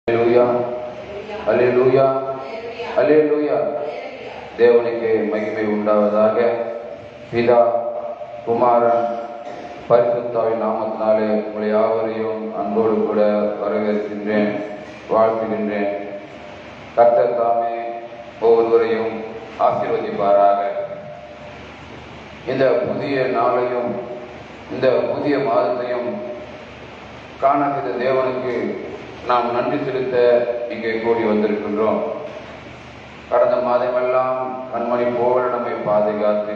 அல்லேலூயா, அல்லேலூயா, அல்லேலூயா. தேவனுக்கு மகிமை உண்டாவதாக. பிதா, குமாரன், பரிசுத்தாவின் நாமத்தினாலே உங்களை யாவரையும் அன்போடு கூட வரவேற்கின்றேன், வாழ்த்துகின்றேன். கர்த்தர் தாமே ஒவ்வொருவரையும் ஆசீர்வதிப்பாராக. இந்த புதிய நாளையும் இந்த புதிய மாதத்தையும் காணாத தேவனுக்கு நாம் நன்றி செலுத்த இங்கே கூடி வந்திருக்கின்றோம். கடந்த மாதமெல்லாம் கண்மணி போல நம்மை பாதுகாத்து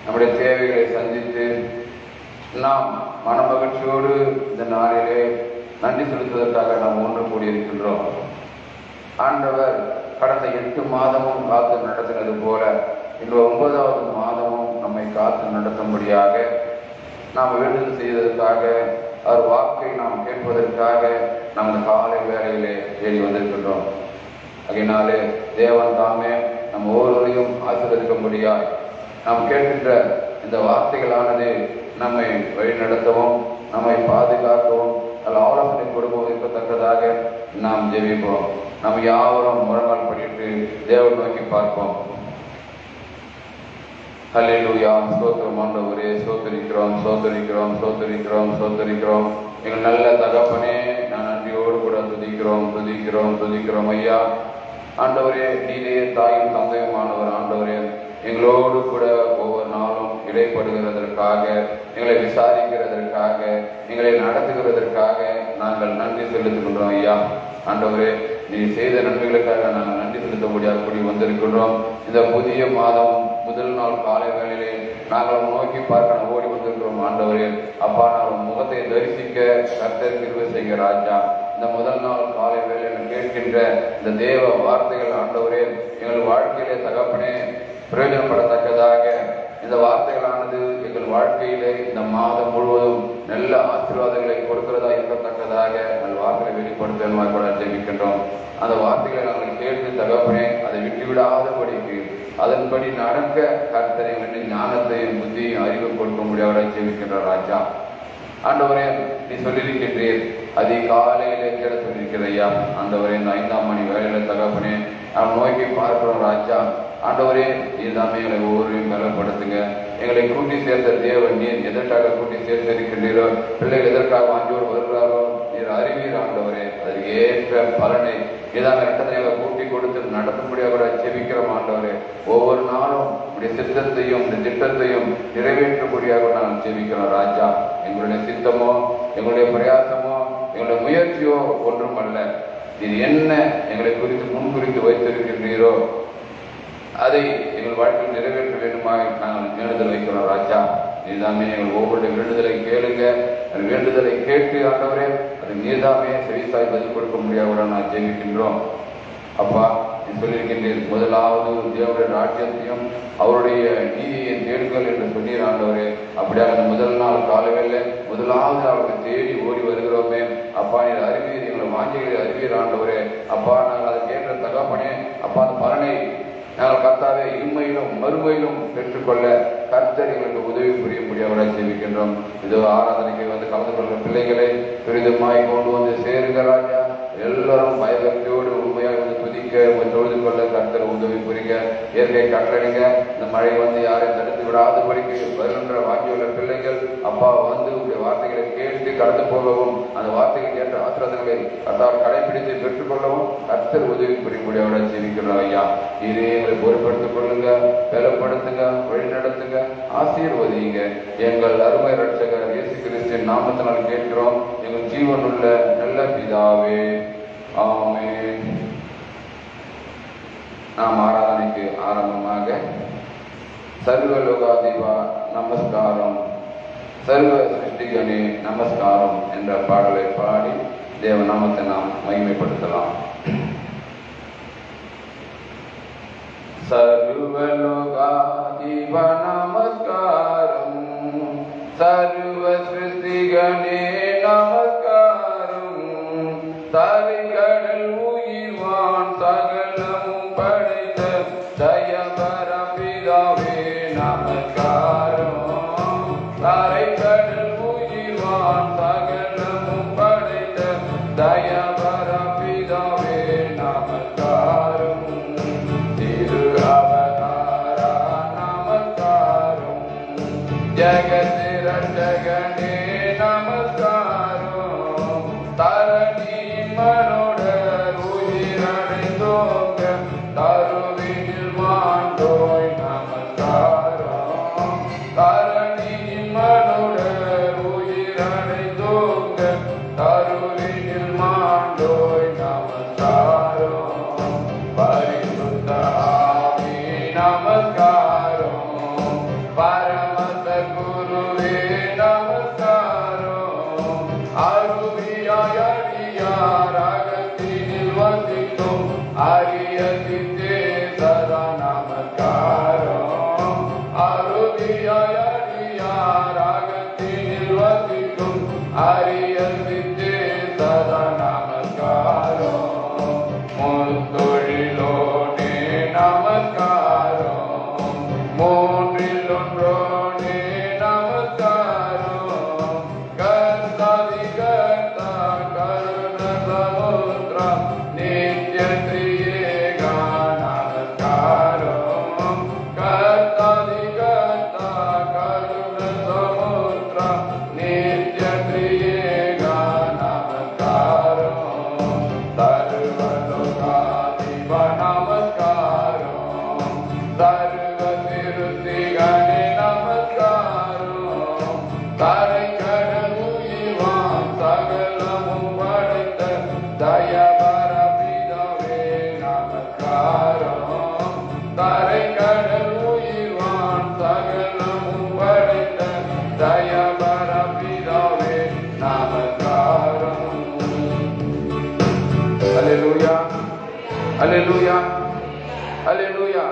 நம்முடைய தேவைகளை சந்தித்து நாம் மனமகிழ்ச்சியோடு இந்த நாளிலே நன்றி செலுத்துவதற்காக நாம் ஒன்று கூடியிருக்கின்றோம். ஆண்டவர் கடந்த 8 மாதமும் காத்து நடத்தினது போல இந்த 9வது மாதமும் நம்மை காத்து நடத்தும்படியாக நாம் வேண்டுதல் செய்வதற்காக, அவர் வாக்கை நாம் கேட்பதற்காக நமது காலை வேளையிலே தேடி வந்திருக்கின்றோம். அதனாலே தேவன் தாமே நம் ஒவ்வொருவரையும் ஆசீர்வதிக்கும்படியாய் நாம் கேட்கின்ற இந்த வார்த்தைகளானது நம்மை வழிநடத்தவும் நம்மை பாதுகாக்கவும் ஆலோசனை கொடுக்கவும் இருக்கத்தக்கதாக நாம் ஜெபிப்போம். நாம் யாவரும் முழங்கால் படிட்டு தேவன் நோக்கி பார்ப்போம். அல்லேலூயா. ஸ்தோத்திரம் ஆண்டவரே, சோதரிக்கிறோம் சோதரிக்கிறோம் சோதரிக்கிறோம் சோதரிக்கிறோம். எங்கள் நல்ல தகப்பனே, நான் நன்றியோடு கூட துதிக்கிறோம் துதிக்கிறோம் துதிக்கிறோம் ஐயா. ஆண்டவரே, நீரே தாயும் தந்தையுமானவர். ஆண்டவரே, எங்களோடு கூட ஒவ்வொரு நாளும் இடைப்படுகிறதற்காக, எங்களை விசாரிக்கிறதற்காக, எங்களை நடத்துகிறதற்காக நாங்கள் நன்றி செலுத்துகின்றோம் ஐயா. ஆண்டவரே, நீ செய்த நன்மைகளுக்காக நாங்கள் நன்றி செலுத்த முடியாது கூடி வந்திருக்கின்றோம். இந்த புதிய மாதம் முதல் நாள் காலை வேளையிலே நாங்கள் நோக்கி பார்க்க ஓடி வந்திருக்கிறோம். ஆண்டவரே அப்பா, நாங்கள் முகத்தை தரிசிக்க கர்த்தர் கிருபை செய்கிற ராஜா. இந்த முதல் நாள் காலை வேளையில கேட்கின்ற இந்த தேவ வார்த்தைகள் ஆண்டவரே, எங்கள் வாழ்க்கையிலே தகப்பனே பிரயோஜனப்படத்தக்கதாக இந்த வார்த்தைகளானது எங்கள் வாழ்க்கையிலே இந்த மாதம் முழுவதும் நல்ல ஆசீர்வாதங்களை கொடுக்கிறதா இருக்கத்தக்கதாக எங்கள் வார்த்தைகளை வெளிப்படுத்த கூட ஜெபிக்கின்றோம். அந்த வார்த்தைகளை நாங்கள் கேட்டு தகப்பனே அதை விட்டுவிடாதபடிக்கு அதன்படி நடக்க கர்த்தரை வேண்டி ஞானத்தையும் புத்தியும் அறிவு கொடுக்க முடியாத ஜெபிக்கின்ற ராஜா. ஆண்டவரே, நீ சொல்லியிருக்கின்றீர் அதிகாலையிலே கேட சொல்லியிருக்கிறையா. ஆண்டவரே, இந்த 5ஆம் மணி வேலையில தகப்பனே நாம் நோக்கி பார்க்கிறோம் ராஜா. ஆண்டவரே, இதுதாமே எங்களை ஒவ்வொருவரையும் பலப்படுத்துங்க. எங்களை கூட்டி சேர்த்த தேவன் நீர் எதற்காக கூட்டி சேர்த்திருக்கின்றீரோ, பிள்ளைகள் எதற்காக வாங்கியோடு வருகிறாரோ நீர் அறிவீர். ஆண்டவரே, அதற்கு ஏற்ற பலனை இதான இரட்டத்தை கூட்டி கொடுத்து நடத்தும்படியாக கூட ஜெபிக்கிறோம். ஆண்டவரே, ஒவ்வொரு நாளும் உடைய சித்தத்தையும் இந்த திட்டத்தையும் நிறைவேற்றக்கூடியாக நாங்கள் ஜெபிக்கிறோம் ராஜா. எங்களுடைய சித்தமோ எங்களுடைய பிரயாசமோ எங்களுடைய முயற்சியோ ஒன்றும் அல்ல. இது என்ன எங்களை குறித்து முன்குறித்து வைத்திருக்கின்றீரோ அதை எங்கள் வாழ்க்கையில் நிறைவேற்ற வேண்டுமாய் நாங்கள் வேண்டுதல் வைக்கிறோம் ராஜா. நீதாமே எங்கள் ஒவ்வொருடைய வேண்டுதலை கேளுங்க. வேண்டுதலை கேட்டு ஆண்டவரே அது நீதாமே செவிசாய் பதில் கொடுக்க முடியாத நான் ஜெபிக்கின்றோம். அப்பா, நீ சொல்லியிருக்கின்றீர் முதலாவது தேவனுடைய ராஜ்யத்தையும் அவருடைய நீதியை தேடுங்கள் என்று சொன்னீர். ஆண்டவரே, அப்படியாக அந்த முதல் நாள் காலவேள முதலாவது அவருக்கு தேடி ஓடி வருகிறோமே. அப்பா, நீர் அறிவீர், எங்களை வாஞ்சிகளை அறிவீர். ஆண்டவரே அப்பா, நாங்கள் அதை கேட்ட தகப்பனே அப்பா, அந்த பலனை நாங்கள் கர்த்தாவே இம்மையிலும் மறுமையிலும் பெற்றுக்கொள்ள கர்த்தர் எங்களுக்கு உதவி புரிய முடியாத ஜெபிக்கின்றோம். இதோ ஆராதனைக்கு வந்து கலந்து கொள்கிற பிள்ளைகளை துரிதமாய் கொண்டு வந்து சேருங்க ராஜா. எல்லாரும் பயபக்தியோடு உண்மையாக வந்து துதிக்க தொழுது கொள்ள கர்த்தர் உதவி புரிங்க. இயற்கை கட்டளைங்க இந்த மழை வந்து யாரையும் தடுத்து விடாதபடிக்கு வருகின்ற வாங்கியுள்ள பிள்ளைகள் அப்பா வந்து உடைய வார்த்தைகளை கேட்டு கடந்து போகவும் அந்த வார்த்தைகள் ஏற்ற ஆசிரியர்களை கர்த்தார் கடைபிடித்து பெற்றுக்கொள்ளவும் கர்த்தர் உதவி புரிய முடியாத ஜெபிக்கிறோம் ஐயா. இதே எங்களை பொறுப்படுத்திக் கொள்ளுங்க, பலப்படுத்துங்க, வழி நடத்துங்க, ஆசீர்வதிங்க. எங்கள் அருமை ரட்சகர் இயேசு கிறிஸ்துவின் நாமத்தினால் கேட்கிறோம் எங்கள் ஜீவனுள்ள நல்ல பிதாவே, ஆமென். நாம் ஆராதனைக்கு ஆரம்பமாக சர்வலோகாதிபா நமஸ்காரம், சர்வ சிருஷ்டிகனே நமஸ்காரம் என்ற பாடலை பாடி தேவ நாமத்தை நாம் மகிமைப்படுத்தலாம். சர்வலோகாதிபா நமஸ்காரம், சர்வ சிருஷ்டிகனே நமஸ்காரம், தரைக்கடல் உயிர்வான் சகலமும் படைத்த ஜெயபர பிதாவே நமஸ்காரம், தரைக்கடல் உயிர்வான் சகலமும் படைத்த ஜெயபர பிதா ஜெகத் ரட்சகனே நமஸ்காரம் தரணி மனோடர் உயிரடைந்தோங்க தருவினில் மாண்டோய் நமஸ்காரம் தரணி மனோடர் உயிரடைந்தோங்க தருவினில் மாண்டோய் நமஸ்காரம் பரிசுத்த ஆவி நமஸ்காரம் பரமத குருவே நமஸ்காரம் அருவியாய் அடியார் அகத்தினில் வசிக்கும் அரிய சித்தே சதா நமஸ்காரம் அருவியாய் அடியார் அகத்தினில் வசிக்கும் அரிய சித்தே சதா நமஸ்காரம் முத்தொழிலோனே நமஸ்காரம் மூன்றில் ஒன்றோனே நமஸ்காரம் கர்த்தாதி கர்த்தா கருண சமுத்திரம் நித்ய ஸ்ரீயேகா நமஸ்காரம் கர்த்தாதி கர்த்தா கருண சமுத்திரம் நித்ய ஸ்ரீயேகா நமஸ்காரம் சர்வலோகாதிப நமஸ்காரம் சர்வ திருத்திகனே நமஸ்காரம் தரை கடல் உயிர்வான் சகலமும் படைத்த தயபர பிதாவே நமஸ்காரம் தரை கடல் உயிர்வான் சகலமும் படைத்த தயபர பிதாவே நமஸ்காரம். அல்லேலூயா அல்லேலூயா அல்லேலூயா.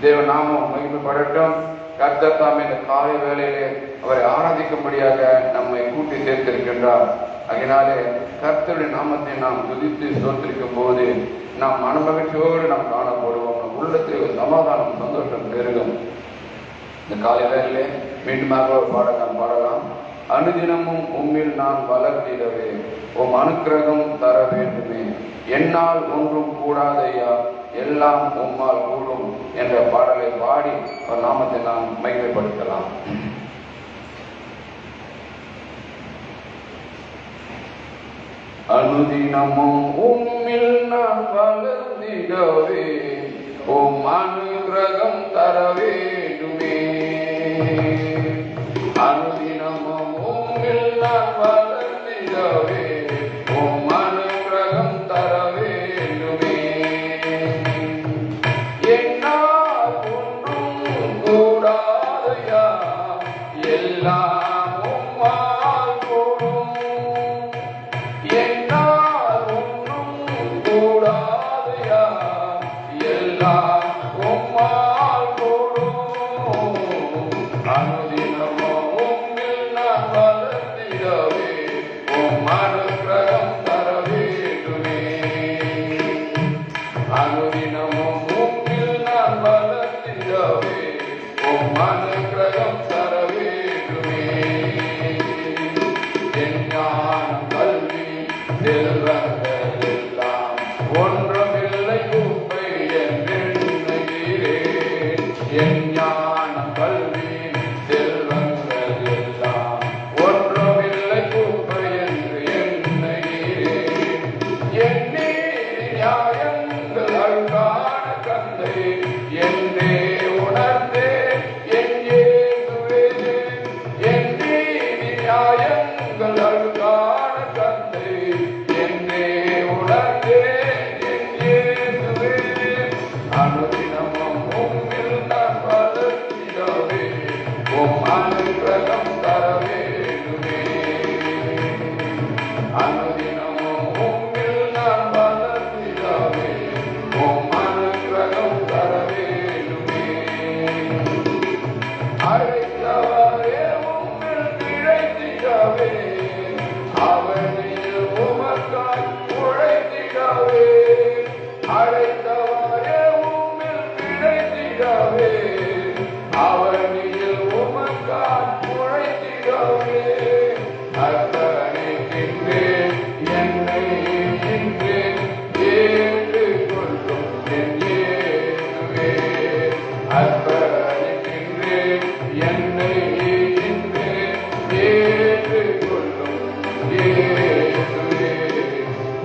தேவ நாமம் மகிமைப்படட்டும். கர்த்தர் தாமே இந்த காலை வேளையிலே அவரை ஆராதிக்கும்படியாக நம்மை கூட்டி சேர்த்திருக்கின்றார். அதனாலே கர்த்தருடைய நாமத்தை நாம் துதித்து ஸ்தோத்திரிக்கும் போது நாம் மனமகிழ்ச்சியோடு நாம் காணப்படுவோம். நம் உள்ளத்தில் ஒரு சமாதானம் சந்தோஷம் பெருகும். இந்த காலை வேளையிலே மீண்டுமாக ஒரு பாடல் நாம் பாடலாம். அனுதினமும் உம்மில் நான் வளர்த்திடவே உம் அனுக்கிரகம் தர வேண்டுமே என்னால் ஒன்றும் கூடாதையா எல்லாம் உம்மால் கூடும் என்ற பாடலை பாடி ஒரு நாமத்தை நாம் மகிமைப்படுத்தலாம். அனுதினமும் உம்மில் நான் வளர்ந்திடவே உம் அனுக்கிரகம் தர வேண்டுமே அனுதினமும் உம்மில் நான் வளர்ந்திடவே உம் அனுக்கிரகம் தர வேண்டுமே என்னால் ஒன்றும் கூடாதையா எல்லாம் உம்மால் கூடும் என்னால் ஒன்றும் கூடாதையா எல்லாம் உம்மால் கூடும்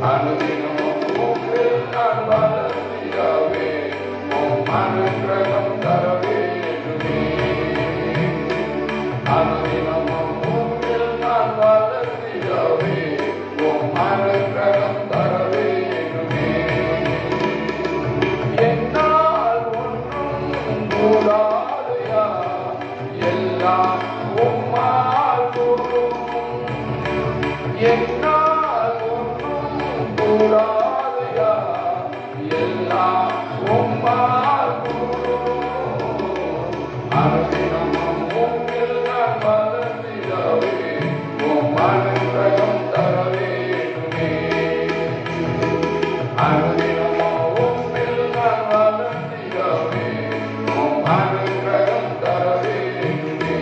அனுதினமும் உம்மில் நான் வளர்ந்திடவே உம் அனுக்கிரகம் தர வேண்டுமே. அனுதினமும் உம்மில் நான் வளர்ந்திடவே உம் அனுக்கிரகம் தர வேண்டுமே. என்னால் ஒன்றும் கூடாதையா, எல்லாம் உம்மால் கூடும். என்னால் ஒன்றும் கூடாதையா, எல்லாம் உம்மால் கூடும். அனுதினமும் உம்மில் நான் வளர்ந்திடவே உம் அனுக்கிரகம் தர வேண்டுமே. அனுதினமும் உம்மில் நான் வளர்ந்திடவே உம் அனுக்கிரகம் தர வேண்டுமே.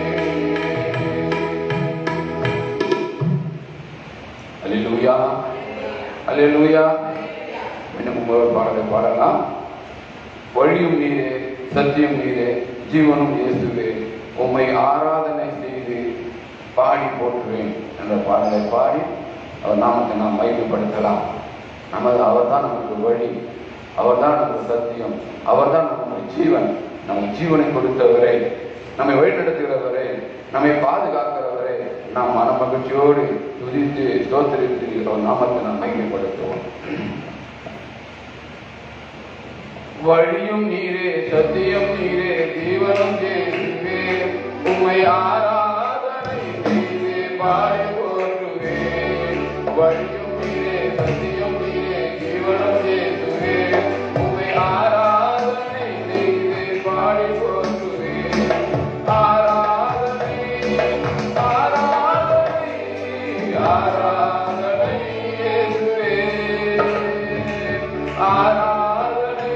அல்லேலூயா, அல்லேலூயா. இன்னும் ஒரு பாடலை பாடலாம். வழியும் நீரே, சத்தியம் நீரே, ஜீவனும் இயேசுவே, உம்மை ஆராதனை செய்து பாடி போற்றுவேன் என்ற பாடலை பாடி அவர் நாமத்தை நாம் மகிமைப்படுத்தலாம். அவர் தான் நமக்கு வழி, அவர் தான் நமக்கு சத்தியம், அவர் தான் நம்முடைய ஜீவன். நமக்கு ஜீவனை கொடுத்தவரே, நம்மை வழிநடத்துகிறவரே, நம்மை பாதுகாக்கிறவரே, நாம் மன மகிழ்ச்சியோடு துதித்து ஸ்தோத்திரித்து அவர் நாமத்தை நாம் மகிமைப்படுத்துவோம். வழியும் நீரே, சத்தியம் நீரே, ஜீவனும் இயேசுவே, உம்மை ஆராதனை செய்து பாடி போற்றுவேன். வழியும் நீரே, சத்தியம் நீரே, ஜீவனும் இயேசுவே, உம்மை ஆராதனை செய்து பாடி போற்றுவேன். ஆராதனை, ஆராதனை, ஆராதனை இயேசுவே, ஆராதனை,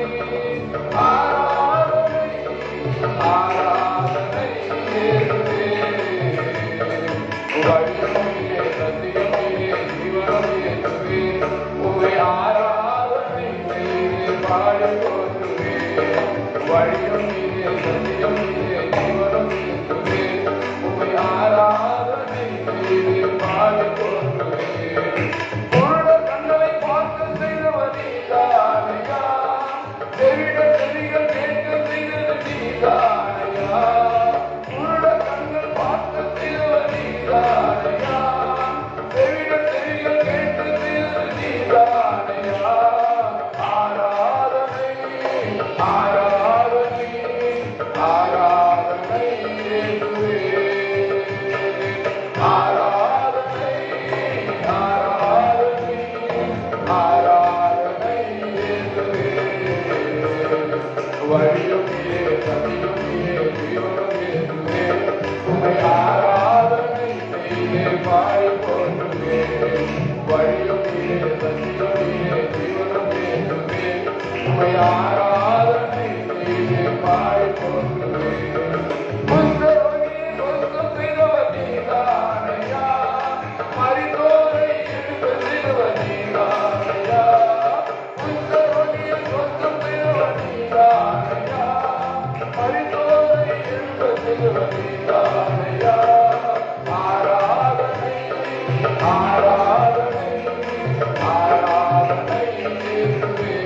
ஆராதனை இயேசுவே. வழியும் நீரே, சத்தியம் நீரே, ஜீவனும் இயேசுவே, உம்மை ஆராதனை செய்து பாடி போற்றுவேன். வழியும் நீரே, சத்தியம் நீரே, ஜீவனும் இயேசுவே, உம்மை ஆராதனை செய்து பாடி போற்றுவேன். குருட கண்களை பார்க்க செய்தவர் நீதானையா, செவிட செவிகள் கேட்க செய்தது நீதானையா. குருட கண்கள் பார்க்க செய்தவர் நீதானையா, செவிட செவிகள் கேட்க செய்தது நீதானையா. ஆராதனை, ஆராதனை, ஆராதனை இயேசுவே, ஆராதனை, ஆராதனை, ஆராதனை இயேசுவே. வழியும் நீரே, சத்தியம் நீரே, ஜீவனும் இயேசுவே, உம்மை ஆராதனை செய்து பாடி போற்றுவேன். வழியும் நீரே, சத்தியம் நீரே, ஜீவனும் இயேசுவே, உம்மை ஆராதனை செய்து பாடி போற்றுவேன். புஸ்தகமே சொந்தம் செய்தவர் நீதானையா, மரித்தோரை எழுப்ப செய்தவர் நீதானையா. புஸ்தகமே சொந்தம் செய்தவர் நீதானையா, மரித்தோரை எழுப்ப செய்தவர் நீதானையா. ஆராதனை, ஆராதனை, ஆராதனை இயேசுவே,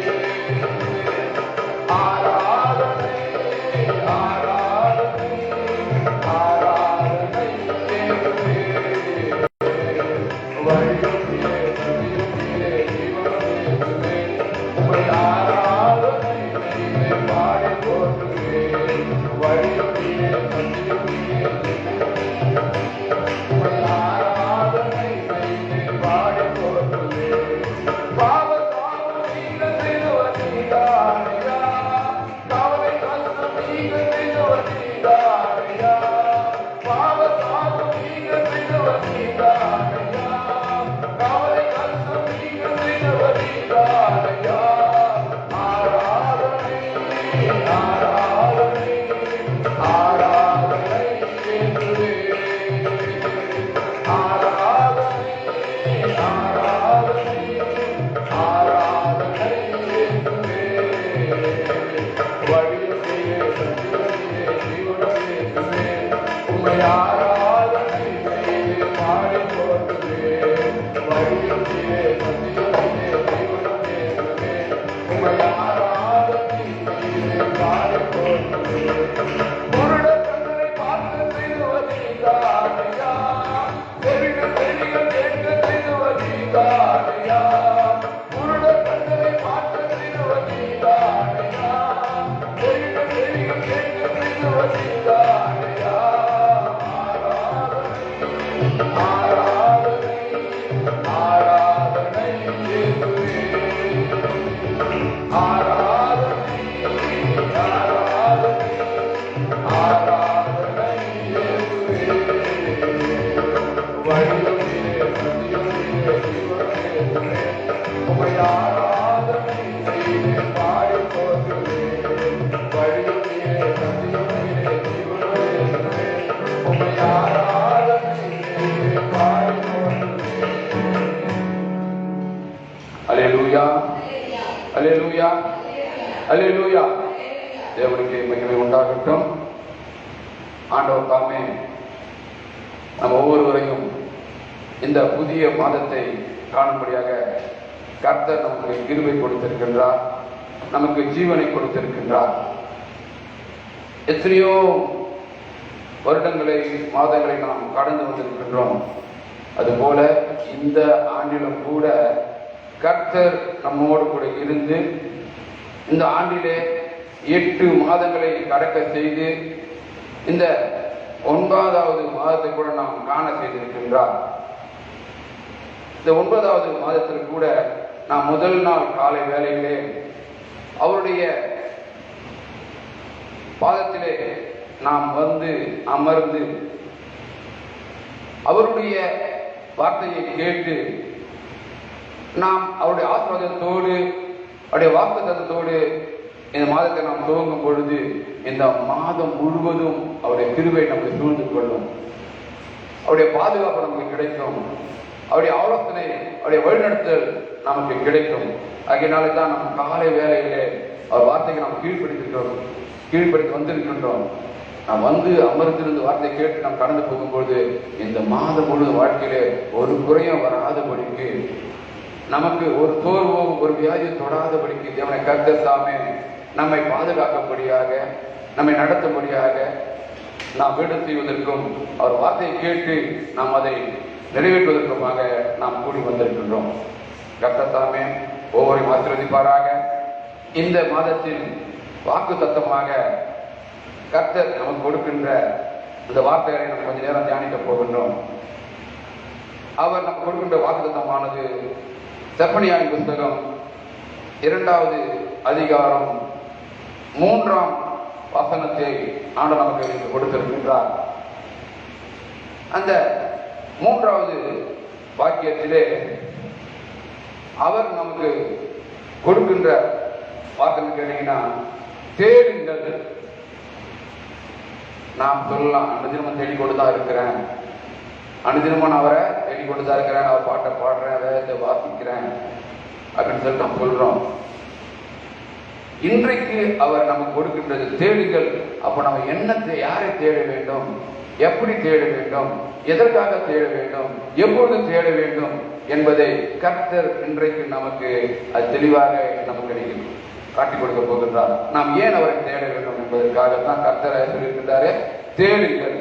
அல்லேலூயா, அல்லேலூயா, அல்லேலூயா. தேவனுக்கு மகிமை உண்டாகட்டும். ஆண்டவர் தாமே நம்ம ஒவ்வொருவரையும் இந்த புதிய மாதத்தை காணும்படியாக கர்த்தர் நமக்கு கிருபை கொடுத்திருக்கின்றார், நமக்கு ஜீவனை கொடுத்திருக்கின்றார். எத்தனையோ வருடங்களை மாதங்களை நாம் கடந்து வந்திருக்கின்றோம். அதுபோல இந்த ஆண்டிலும் கூட கர்த்தர் நம்மோடு கூட இருந்து இந்த ஆண்டிலே 8 மாதங்களை கடக்க செய்து இந்த 9வது மாதத்தை கூட நாம் காண செய்திருக்கின்றார். இந்த 9வது மாதத்தில் கூட நாம் முதல் நாள் காலை வேளையிலே அவருடைய பாதத்திலே நாம் வந்து அமர்ந்து அவருடைய வார்த்தையை கேட்டு நாம் அவருடைய ஆசீர்வாதத்தோடு அவருடைய வாக்குத்தத்தத்தோடு இந்த மாதத்தை நாம் துவங்கும் பொழுது இந்த மாதம் முழுவதும் அவருடைய கிருபை நம்மை சூழ்ந்து கொள்ளும், அவருடைய பாதுகாப்பு நமக்கு கிடைக்கும், அவருடைய ஆலோசனை அவருடைய வழிநடத்தல் நமக்கு கிடைக்கும். ஆகையினாலே தான் நம்ம காலை வேளையிலே அவர் வார்த்தைக்கு நாம் கீழ்ப்படுத்தி வந்திருக்கின்றோம். நாம் வந்து அமர்ந்திருந்து வார்த்தை கேட்டு நாம் கடந்து போகும்போது இந்த மாதம் முழு வாழ்க்கையிலே ஒரு குறையும் வராதபடிக்கு, நமக்கு ஒரு சோர்வும் ஒரு வியாதியை தொடாதபடிக்கு தேவனை கர்த்தர் தாமே நம்மை பாதுகாக்கும்படியாக, நம்மை நடத்தும்படியாக, நாம் வீடு செய்வதற்கும் அவர் வார்த்தையை கேட்டு நாம் அதை நிறைவேற்றுவதற்குமாக நாம் கூடி வந்திருக்கின்றோம். கர்த்தர் தாமே ஒவ்வொரு ஆசீர்வதிப்பாராக. இந்த மாதத்தில் வாக்கு தத்தமாக கர்த்தர் நமக்கு கொடுக்கின்ற இந்த வார்த்தைகளை நம்ம கொஞ்ச நேரம் தியானிக்க போகின்றோம். அவர் நமக்கு கொடுக்கின்ற வாக்கு தத்தமானது செப்பனியாவின் புத்தகம் 2வது அதிகாரம் 3ஆம் வசனத்தை ஆண்டவர் நமக்கு கொடுத்திருக்கின்றார். அந்த 3வது வாக்கியத்திலே அவர் நமக்கு கொடுக்கின்ற வார்த்தை கேட்டீங்கன்னா, தேடுங்கள். நாம் சொல்லலாம், அனுதினமும் தேடிக்கொண்டுதான் இருக்கிறேன், அனுதினமும் நான் அவரை தேடிக்கொண்டுதான் இருக்கிறேன், அவர் பாட்டை பாடுறேன், வேதத்தை வாசிக்கிறேன் அப்படின்னு சொல்லி நாம் சொல்றோம். இன்றைக்கு அவர் நமக்கு கொடுக்கின்றது தேடுங்கள். அப்ப நம்ம என்னத்தை, யாரை தேட வேண்டும், எப்படி தேட வேண்டும், எதற்காக தேட வேண்டும், எப்பொழுது தேட வேண்டும் என்பதை கர்த்தர் இன்றைக்கு நமக்கு அது தெளிவாக நமக்கு காட்டிக் கொடுக்க போகின்றார். நாம் ஏன் அவரை தேட வேண்டும் என்பதற்காகத்தான் கர்த்தரை சொல்லியிருக்கின்றாரே, தேடுங்கள்.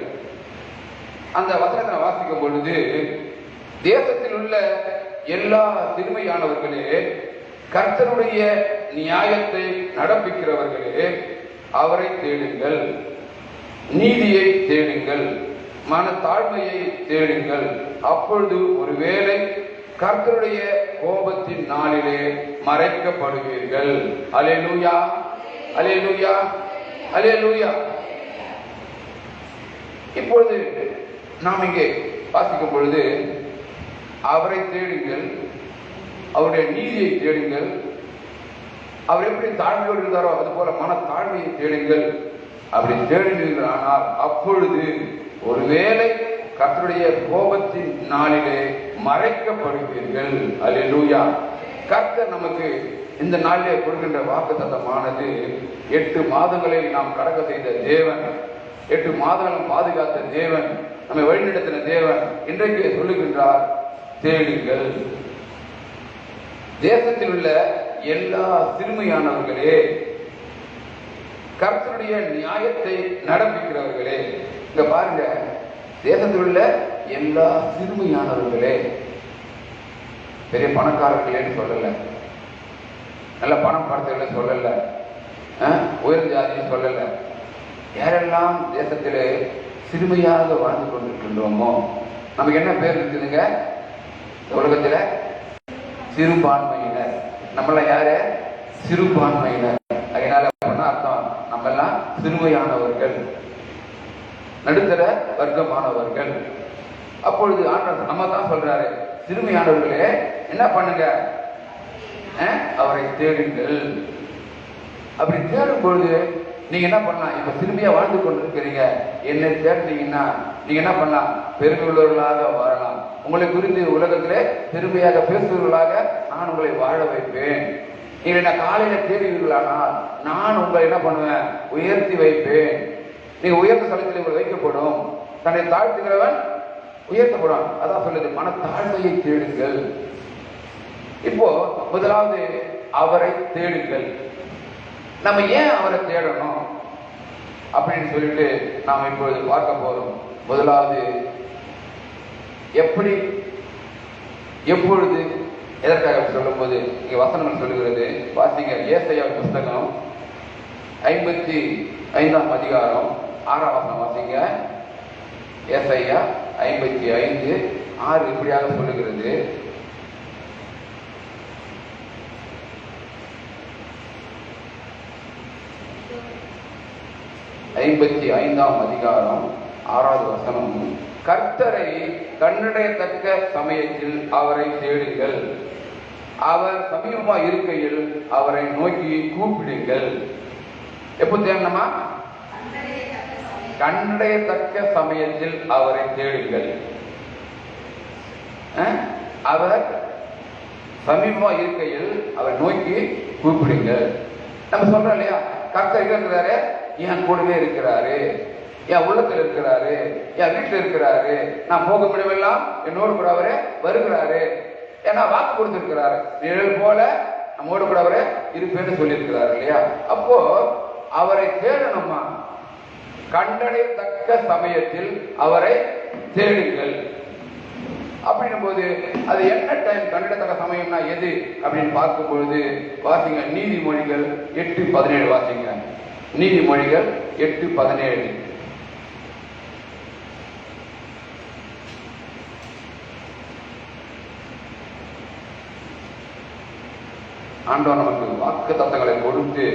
அந்த வசனத்தை வாசிக்கும் பொழுது, தேசத்தில் உள்ள எல்லா சிறுமையானவர்களே, கர்த்தருடைய நியாயத்தை நடப்பிக்கிறவர்களே, அவரை தேடுங்கள், நீதியை தேடுங்கள், மன தாழ்மையை தேடுங்கள். அப்பொழுது ஒருவேளை கர்த்தருடைய கோபத்தின் நாளிலே மறைக்கப்படுவீர்கள். அல்லேலூயா, அல்லேலூயா, அல்லேலூயா. இப்பொழுது நாம் இங்கே வாசிக்கும் பொழுது, அவரை தேடுங்கள், அவருடைய நீதியை தேடுங்கள். அவர் எப்படி தாழ்மையோடு இருந்தாரோ அது போல மன தாழ்மையை தேடுங்கள். அப்படி தேடுங்கள். ஆனால் அப்பொழுது ஒருவேளை கர்த்தருடைய கோபத்தின் நாளிலே மறைக்கப்படுவீர்கள். அல்லேலூயா. கர்த்தர் நமக்கு இந்த நாளிலே கொடுக்கின்ற வாக்குத்தத்தமானது 8 மாதங்களை நாம் கடக்க செய்த தேவன், 8 மாதங்களும் பாதுகாத்த தேவன், நம்மை வழிநடத்தின தேவன் இன்றைக்கு சொல்லுகின்றார், தேடுங்கள். தேசத்தில் உள்ள எல்லா சிறுமையானவர்களே, கர்த்தருடைய நியாயத்தை நடப்பிக்கிறவர்களே. இங்க பாருங்க, தேசத்தில் உள்ள எல்லா சிறுமையானவர்களே, பெரிய பணக்காரர்களேன்னு சொல்லல, நல்ல பணம் படத்துல சொல்லல, உயர் ஜாதின்னு சொல்லல. யாரெல்லாம் தேசத்திலே சிறுமையாக வாழ்ந்து கொண்டிருக்கின்றோமோ, நமக்கு என்ன பேர் இருக்குதுங்க உலகத்துல? சிறுபான்மையினர். நம்மளாம் யாரு? சிறுபான்மையினர். அதனால அர்த்தம், நம்ம எல்லாம் சிறுமையானவர்கள், நடுத்தர வர்க்கமானவர்கள். அப்பொழுது ஆண்டவர் நம்ம தான் சொல்றாரு, சிறுமையானவர்களே என்ன பண்ணுங்க, அவரை தேடுங்கள். அப்படி தேடும் பொழுது நீங்க என்ன பண்ணலாம்? இப்ப சிறுமையா வாழ்ந்து கொண்டிருக்கிறீங்க, என்ன தேடினீங்கன்னா நீங்க என்ன பண்ணலாம்? பெருமை உள்ளவர்களாக வாழலாம். உங்களை குறித்து உலகத்திலே பெருமையாக பேசுபவர்களாக நான் உங்களை வாழ வைப்பேன். நீங்கள் என்ன காலையில தேடுவீர்களானால் நான் உங்களை என்ன பண்ணுவேன்? உயர்த்தி வைப்பேன். நீங்க உயர்ந்த ஸ்தலத்தில் உங்களை வைக்கப்படும். தன்னை தாழ்த்துகிறவன் உயர்த்தப்படும். அதான் சொல்லுது, மன தாழ்மையை தேடுங்கள். இப்போ முதலாவது அவரை தேடுங்கள். நம்ம ஏன் அவரை தேடணும் அப்படின்னு சொல்லிட்டு நாம் இப்பொழுது பார்க்க போறோம். முதலாவது எப்படி, எப்பொழுது, எதற்காக சொல்லும் போது இங்க வசனங்கள் சொல்லுகிறது. வாசிங்க, ஏசாயா புஸ்தகம் 55ஆம் அதிகாரம் 6ஆம் வசனம் வாசிங்க. ஏசாயா 55:6 இப்படியாக சொல்லுகிறது. ஐந்தாம் அதிகாரம் 6வது வசனம், கர்த்தரை கண்டடையத்தக்க சமயத்தில் அவரை தேடுங்கள், அவர் சமீபமாக இருக்கையில் அவரை நோக்கி கூப்பிடுங்கள். எப்போ தேடணுமா? கண்டடையத்தக்க சமயத்தில் அவரை தேடுங்கள். அவர் சமீபமாக இருக்கையில் அவரை நோக்கி கூப்பிடுங்கள். நம்ம சொல்றோம் இல்லையா, கர்த்தர் இருக்கிறாரு, என் கூடவே இருக்கிறாரு, என் உள்ளத்தில் இருக்கிறாரு, என் வீட்டில் இருக்கிறாரு, நான் போக முடியவெல்லாம் என்னோடு கூட அவரே வருகிறாரு, ஏன்னா வாக்கு கொடுத்திருக்கிறாரு, நிழல் போல நம்மோடு கூட அவரே இருப்பேன்னு சொல்லியிருக்கிறாரு இல்லையா. அப்போ அவரை தேடணுமா? கண்டடையத்தக்க சமயத்தில் அவரை தேடுங்கள் அப்படின்னும் போது அது என்ன டைம்? கண்டடையத்தக்க சமயம்னா எது அப்படின்னு பார்க்கும் பொழுது வாசிங்க, நீதிமொழிகள் 8:17 வாசிங்க. நீதிமொழிகள் 8:17. ஆண்டவர் நமக்கு வாக்கு தத்தங்களை கொடுத்து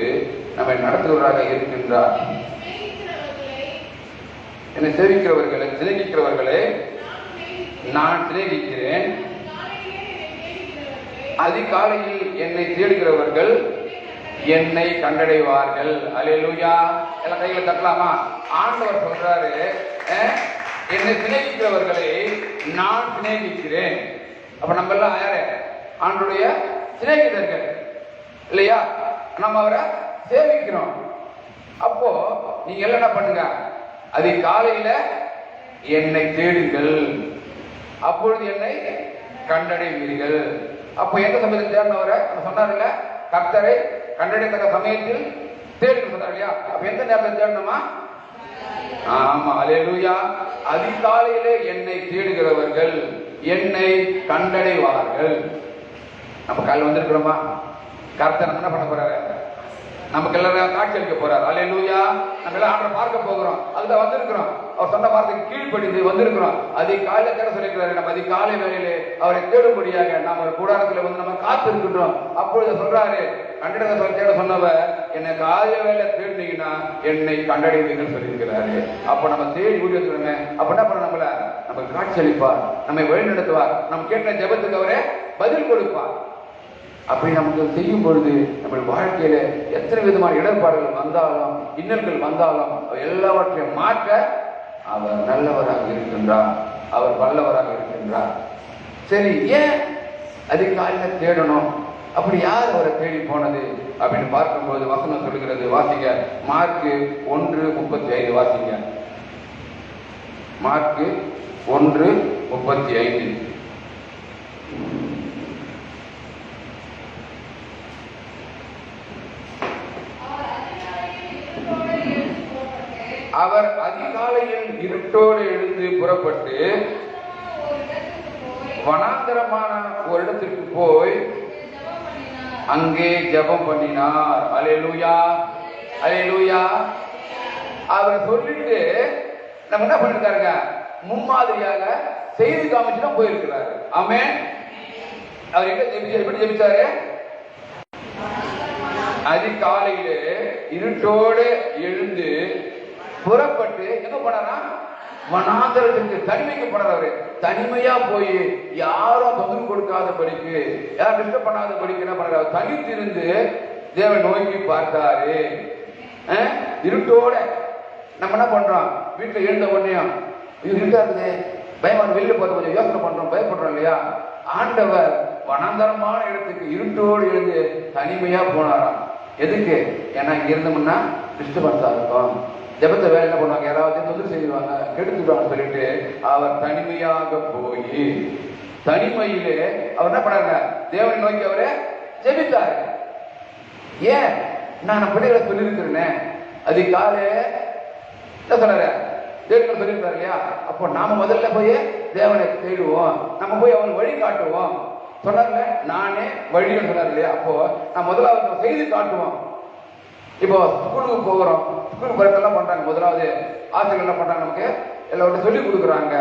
நம்மை நடத்துவராக இருக்கின்றார். என்னை சேவிக்கிறவர்களை, சிநேகிக்கிறவர்களே நான் சிநேகிக்கிறேன், அதிகாலையில் என்னை தேடுகிறவர்கள் என்னை கண்டடைவார்கள். அல்லேலூயா. எல்லாம் கையில தட்டலாமா? ஆண்டவர் சொல்றாரு, என்னை சிநேகிக்கிறவர்களை நான் சிநேகிக்கிறேன். அப்ப நம்ம எல்லாம் யாரு? ஆண்டவருடைய சிநேகிதர்கள் இல்லையா? நம்ம அவரை சேவிக்கிறோம். அப்போ நீங்க எல்லாம் என்ன பண்ணுங்க? அதிகாலையில என்னை தேடுங்கள், அப்பொழுது என்னை கண்டடைவீர்கள். அப்போ எந்த சமயத்தில் தேடினவரை சொன்னார்ல, கர்த்தரை கண்டடைத்தக்க சமயத்தில் தேடுங்கள் சொன்னார் இல்லையா? அப்ப எந்த நேரத்தில் தேடணுமா? ஆமா, அல்லேலூயா. அதிகாலையிலே என்னை தேடுகிறவர்கள் என்னை கண்டடைவார்கள். நம்ம காலையில் வந்திருக்கிறோமா? கர்த்தர் நம்ம என்ன பண்ண போறாரு? நமக்கு எல்லாரும் காட்சி அளிக்க போறாரு. அல்லேலூயா. நம்ம எல்லாம் ஆண்டவரை பார்க்க போகிறோம், அதுல வந்திருக்கிறோம். அவர் சொன்ன வார்த்தைக்கு கீழ்ப்படிந்து வந்திருக்கிறோம். அதிகாலையில தேட சொல்லியிருக்கிறாரு. நம்ம அதிகாலை வேளையிலே அவரை தேடும்படியாக நாம் ஒரு கூடாரத்துல வந்து நம்ம காத்து இருக்கின்றோம். அப்பொழுது சொல்றாரு, கண்டட தேட சொன்னவர் என்னை காலை வேலை தேடினீங்கன்னா என்னை கண்டடைவீங்கன்னு சொல்லியிருக்கிறாரு. அப்ப நம்ம தேடி ஊடி வந்துடுமே. அப்ப என்ன பண்ண? நம்மள நமக்கு காட்சி அளிப்பார், நம்மை வழி நடத்துவார், நம்ம கேட்ட ஜெபத்துக்கு அவரே பதில் கொடுப்பார். அப்படி நமக்கு செய்யும் பொழுது நம்ம வாழ்க்கையில எத்தனை விதமான இடர்பாடுகள் வந்தாலும், இன்னல்கள் வந்தாலும் எல்லாவற்றையும் மாற்ற அவர் நல்லவராக இருக்கின்றார், அவர் வல்லவராக இருக்கின்றார். சரி, ஏன் அதிகாலையில தேடணும்? அப்படி யார் அவரை தேடி போனது அப்படின்னு பார்க்கும்போது வசனம் சொல்லுகிறது. வாசிங்க, மார்க்கு 1:35 வாசிங்க. மார்க்கு 1:35. அவர் அதிகாலையில் இருட்டோடு எழுந்து புறப்பட்டு வனாந்தரமான ஒரு இடத்திற்கு போய் அங்கே ஜெபம் பண்ணினார். அல்லேலூயா, அல்லேலூயா. அவர் சொல்லிட்டு நம்ம என்ன பண்ணிருக்காருங்க? முன்மாதிரியாக செய்தி காமிச்சு தான் போயிருக்கிறாரு. ஆமென். அவர் எப்படி ஜெபிச்சாரு? அதிகாலையிலே இருட்டோடு எழுந்து புறப்பட்டு எங்க போனாரா? வனாந்தரத்திற்கு தனிமைக்கு போனார். தனிமையா போய் யாரும் தொந்தரவு கொடுக்காத படிக்கு, யாரும் டிஸ்டர்ப் பண்ணாத படிக்கு என்ன பண்றாரு? தனித்திருந்து தேவன் நோக்கி பார்த்தாரு. இருட்டோட நம்ம என்ன பண்றோம்? வீட்டுல எழுந்த உடனே இருட்டா இருக்குது, பயமா வெளியில போறது கொஞ்சம் யோசனை பண்றோம், பயப்படுறோம் இல்லையா? ஆண்டவர் வனாந்தரமான இடத்துக்கு இருட்டோடு இருந்து தனிமையா போனாராம். எதுக்கு? ஏன்னா இங்க இருந்தோம்னா டிஸ்டர்பன்ஸா இருக்கும், ஜபத்தை வேலை என்ன பண்ணுவாங்க, யாராவது தொந்தரவு செய்வாங்க, கெடுத்துடுவாங்கன்னு சொல்லிட்டு அவர் தனிமையாக போய் தனிமையிலே அவர் என்ன பண்ணாங்க, தேவனை நோக்கி அவரை ஜெபித்தாரு. ஏன்? நான் பிள்ளைகளை சொல்லியிருக்கிறேனே, அதிகாலை என்ன சொல்ற தேவன் சொல்லியிருக்காரு இல்லையா? அப்போ நாம முதல்ல போய் தேவனை தேடுவோம், நம்ம போய் அவனுக்கு வழி காட்டுவோம். சொன்னார்ல, நானே வழின்னு சொன்னார் இல்லையா? அப்போ நான் முதலாவது செய்து காட்டுவோம். இப்போ ஸ்கூலுக்கு போகிறோம், ஸ்கூலுக்கு போறதெல்லாம் பண்றாங்க, முதலாவது ஆசிரியர் என்ன பண்றாங்க, நமக்கு எல்லாரும் சொல்லி கொடுக்குறாங்க.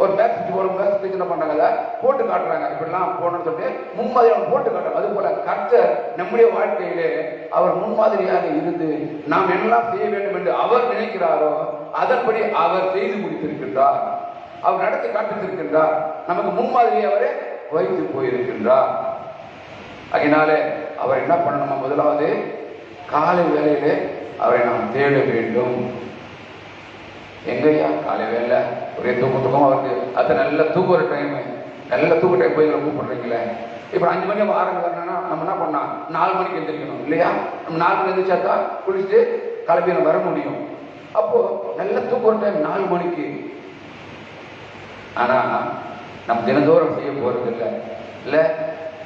ஒரு பேக் சுற்றி போகிறோம், பேக் சுற்றி என்ன பண்றாங்க, போட்டு காட்டுறாங்க, இப்படிலாம் போடணும்னு சொல்லிட்டு முன்மாதிரி அவங்க போட்டு காட்டுறாங்க. அது போல கர்த்தர் நம்முடைய வாழ்க்கையிலே அவர் முன்மாதிரியாக இருந்து நாம் எல்லாம் செய்ய வேண்டும் என்று அவர் நினைக்கிறாரோ அதன்படி அவர் செய்து முடித்திருக்கின்றார், அவர் நடத்தி காட்டிருக்கின்றார், நமக்கு முன்மாதிரியை அவரை வைத்து போயிருக்கின்றார். அதனாலே அவர் என்ன பண்ணணும், முதலாவது காலை வேளையிலே அவரை நாம் தேட வேண்டும். எங்கய்யா காலை வேலை ஒரே தூக்கத்துக்கும் அவருக்கு அது நல்ல தூக்குற டைம், நல்ல தூக்க டைம் போய் கூப்பிடுறீங்களே. இப்போ 5 மணிக்கு ஆரம்பிக்கிறோம்னா நம்ம என்ன பண்ணா 4 மணிக்கு எழுந்திரிக்கணும் இல்லையா? நம்ம 4 மணிக்கு எழுந்திரிச்சாக்கா குளிச்சுட்டு கிளம்பி வர முடியும். அப்போ நல்ல தூக்குற டைம் 4 மணிக்கு. ஆனா நம்ம தினந்தோறும் செய்ய போறது இல்லை இல்ல.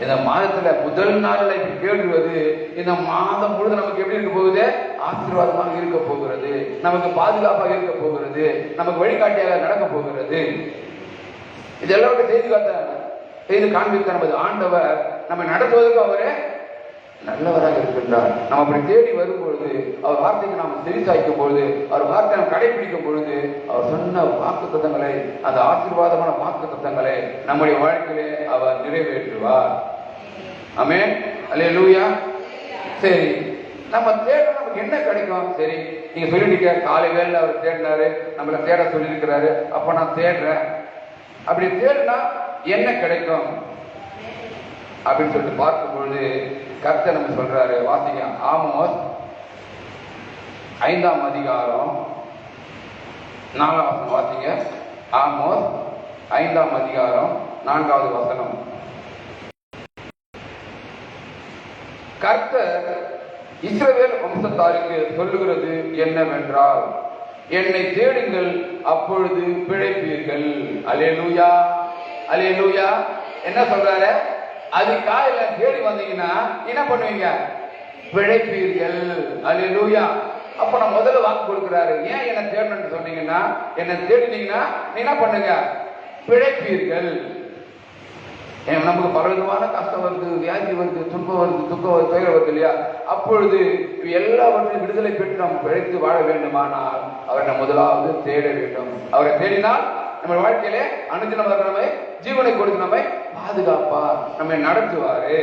இந்த மாதத்துல முதல் நாள்ல இப்படி கேடுவது இந்த மாதம் முழுது நமக்கு எப்படி இருக்க போகுது, ஆசீர்வாதமாக இருக்க போகிறது, நமக்கு பாதுகாப்பாக இருக்க போகிறது, நமக்கு வழிகாட்டியாக நடக்க போகிறது. இதெல்லாம் செய்து காண்பித்த நமது ஆண்டவர் நம்ம நடத்துவதற்கு அவரே நல்லவராக இருக்கின்றார். நம்ம அப்படி தேடி வரும்பொழுது, அவர் வார்த்தைக்கு நாம் செவிசாய்க்கும் பொழுது, அவர் வார்த்தை நாம் கடைபிடிக்கும் பொழுது, அவர் சொன்ன வாக்கு தத்தங்களை, அந்த ஆசீர்வாதமான வாக்கு தத்தங்களை நம்முடைய வாழ்க்கையிலே அவர் நிறைவேற்றுவார். ஆமென், அல்லேலூயா. சரி, நம்ம தேட நமக்கு என்ன கிடைக்கும்? சரி, நீங்க சொல்லிட்டீங்க காலை வேளையில அவர் தேடினாரு, நம்மள தேட சொல்லியிருக்கிறாரு, அப்ப நான் தேடுறேன். அப்படி தேடினா என்ன கிடைக்கும் அப்படின்னு சொல்லிட்டு பார்க்கும்பொழுது கர்த்தர் நம்ம சொல்றாரு, வாசிங்க ஆமோஸ் 5ஆம் அதிகாரம் 4ஆம் வசனம். வாசிங்க ஆமோஸ் 5ஆம் அதிகாரம் 4வது வசனம். கர்த்தர் இஸ்ரவேல் வம்சத்தாருக்கு சொல்லுகிறது என்னவென்றால், என்னை தேடுங்கள் அப்பொழுது பிழைப்பீர்கள். அல்லேலூயா, அல்லேலூயா. என்ன சொல்றாரு? அதிகாலையில தேடி வந்தீங்கன்னா என்ன பண்ணுவீங்க? பிழைப்பீர்கள். அல்லேலூயா. அப்ப நான் முதல்ல வாக்கு கொடுக்கிறாரு. ஏன் என்ன தேடணும்னு சொன்னீங்கன்னா, என்ன தேடினீங்கன்னா என்ன பண்ணுங்க? பிழைப்பீர்கள். நமக்கு பலவிதமான கஷ்டம் வருது, வியாதி வருது, துன்பம் வருது, துக்கம் வருது, துயரம் வருது இல்லையா? அப்பொழுது எல்லாவற்றையும் விடுதலை பெற்று நாம் பிழைத்து வாழ வேண்டுமானால் அவரை நாம் முதலாவது தேட வேண்டும். அவரை தேடினால் நம்ம வாழ்க்கையிலே அனுதினம் நம்மை ஜீவனை கொடுத்து நம்மை பாதுகாப்பார், நம்மை நடத்துவாரு.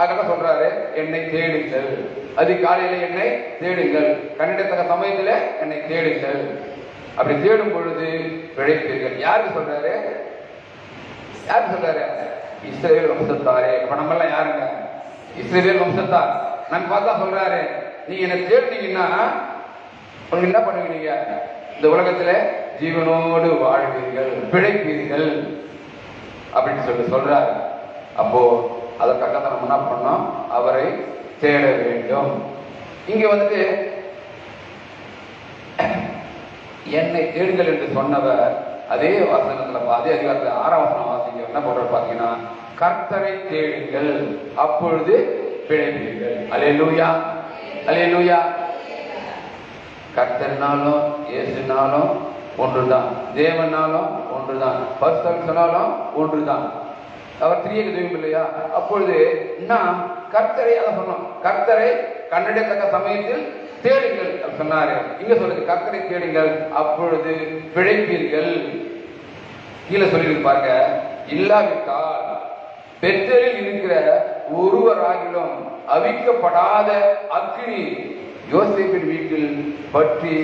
அதுக்காக சொல்றாரு, என்னை தேடுங்கள், அதிகாலையில என்னை தேடுங்கள், கண்டிடத்தக்க சமயத்துல என்னை தேடுங்கள். அப்படி தேடும் பொழுது பிழைப்பீர்கள். யாருக்கு சொல்றாரு? யாருக்கு சொல்றாரு? இஸ்ரவேல் வம்சத்தாரே. அப்ப நம்ம எல்லாம் யாருங்க? இஸ்ரவேல் வம்சத்தார். நான் பார்த்தா சொல்றாரு, நீங்க என்ன தேடினீங்கன்னா உங்களுக்கு என்ன பண்ணுவீங்க? இந்த உலகத்துல ஜீவனோடு வாழ்வீர்கள், பிழைப்பீர்கள் அப்படின்னு சொல்றாரு. அப்போ அதற்காக தான் நம்ம என்ன பண்ணோம்? அவரை தேட வேண்டும். இங்க வந்துட்டு என்னை தேடுங்கள் என்று சொன்னவர் அதே வசனத்துல அதே அதிகாரத்துல 6ஆம் வசனம் வாசிங்க. என்ன பண்ற பாத்தீங்கன்னா, கர்த்தரை தேடுங்கள் அப்பொழுது பிழைப்பீர்கள். அல்லேலூயா, அல்லேலூயா. கர்த்தர்னாலும் இயேசுனாலும் ஒன்றுதான், தேவனாலும் ஒன்றுதான், பரிசுத்தம் சொன்னாலும் ஒன்றுதான். அவர் திரியேக தெய்வம் இல்லையா? அப்பொழுது நாம் கர்த்தரை அதை சொன்னோம், கர்த்தரை கண்டறியத்தக்க சமயத்தில் தேடுங்கள் சொன்னாரு. இங்க சொல்லுது கர்த்தரை தேடுங்கள் அப்பொழுது பிழைப்பீர்கள். கீழே சொல்லிருக்கு பாருங்க, இல்லாவிட்டால் பெத்தேலில் இருக்கிற ஒருவராகிலும் அவிக்கப்படாத அக்கினி யோசேப்பின் வீட்டில் பற்றி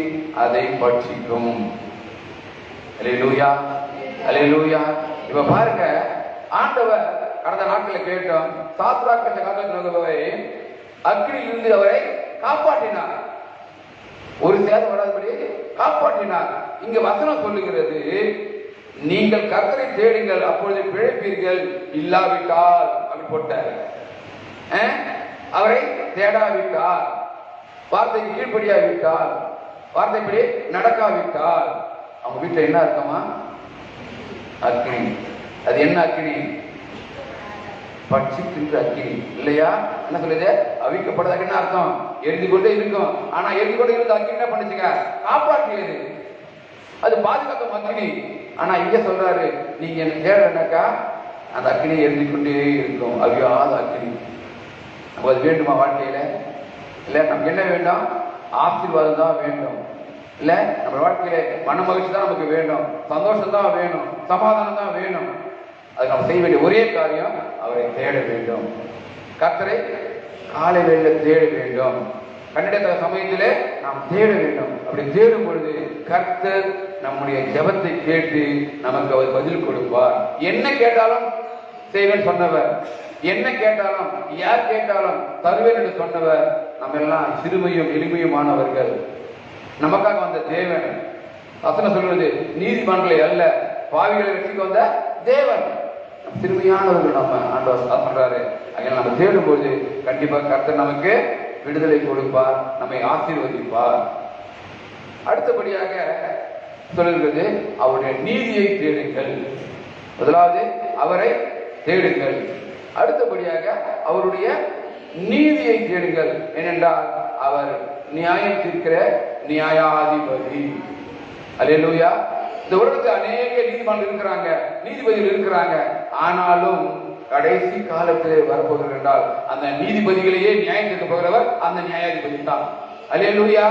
அதை பட்சிக்கும். அல்லேலூயா, அல்லேலூயா. இப்ப பாருங்க, ஆண்டவர் கடந்த நாட்களில் கேட்டோம், சாத்ராக் காலத்தை அக்கினியிலிருந்து அவரை காப்பாற்றினார், ஒரு சேதம் வராதபடி காப்பாற்றினார். இங்க வசனம் சொல்லுகிறது, நீங்கள் கர்த்தரை தேடுங்கள், அப்பொழுது பிழைப்பீர்கள், இல்லாவிட்டால் அப்படி போட்டார். அவரை தேடாவிட்டால், வார்த்தைக்கு கீழ்ப்படியாவிட்டால், வார்த்தைப்படி நடக்காவிட்டால் அவங்க வீட்டுல என்ன இருக்குமா? அக்கினி. அது என்ன அக்கினி? பட்சிக்கின்ற அக்கினி இல்லையா? என்ன சொல்லுது? அவிக்கப்படுறதுக்கு என்ன அர்த்தம்? எரிந்து கொண்டே இருக்கும். ஆனா எரிந்து கொண்டே இருந்த அக்கினி என்ன பண்ணுச்சுங்க? காப்பாற்றியது. அது பாதுகாக்கும் அக்கினி. ஆனா இங்க சொல்றாரு, நீங்க என்ன தேடனாக்கா அந்த அக்கினி எரிந்து கொண்டே இருக்கும், அவியாத அக்கினி. நமக்கு அது வேண்டுமா வாழ்க்கையில? இல்ல, நமக்கு என்ன வேண்டும்? ஆசீர்வாதம் தான் வேண்டும். இல்ல, நம்ம வாழ்க்கையில மன மகிழ்ச்சி தான் நமக்கு வேண்டும், சந்தோஷம் தான் வேணும், சமாதானம் தான் வேணும். அது நம்ம செய்ய வேண்டிய ஒரே காரியம் அவரை தேட வேண்டும். கர்த்தரை காலை வேளையில தேட வேண்டும். கண்டிட சமயத்திலே நாம் தேட வேண்டும். அப்படி தேடும் பொழுது கர்த்தர் நம்முடைய ஜெபத்தை கேட்டு நமக்கு அவர் பதில் கொடுப்பார். என்ன கேட்டாலும் செய்வேன் சொன்னவர், என்ன கேட்டாலும் யார் கேட்டாலும் தருவேன் என்று சொன்னவர். நம்ம எல்லாம் சிறுமையும் எளிமையுமானவர்கள். நமக்காக வந்த தேவன். வசனம் சொல்வது, நீதிமன்றங்களை அல்ல பாவிகளை வெற்றிக்கு வந்த தேவன். சிறுமையானவர்கள் நம்ம ஆண்டவர் சொல்றாரு. அங்கே நம்ம தேடும்போது கண்டிப்பா கர்த்தர் நமக்கு விடுதலை கொடுப்பார், நம்மை ஆசீர்வதிப்பார். அடுத்தபடியாக சொல்லுகிறது, அவருடைய நீதியை தேடுங்கள். முதலாவது அவரை தேடுங்கள். அடுத்தபடியாக அவருடைய நீதியை தேடுங்கள். ஏனென்றால் அவர் நியாயம் தீர்க்கிற நியாயாதிபதி. அல்லேலூயா. இந்த உலகத்தில் அநேக நீதிமன்றம் இருக்கிறாங்க, நீதிபதிகள் இருக்கிறாங்க. ஆனாலும் கடைசி காலத்தில் வரப்போகிறது என்றால் அந்த நீதிபதிகளையே நியாயம் தீர்க்க போகிறவர் அந்த நியாயாதிபதி தான். அல்லேலூயா.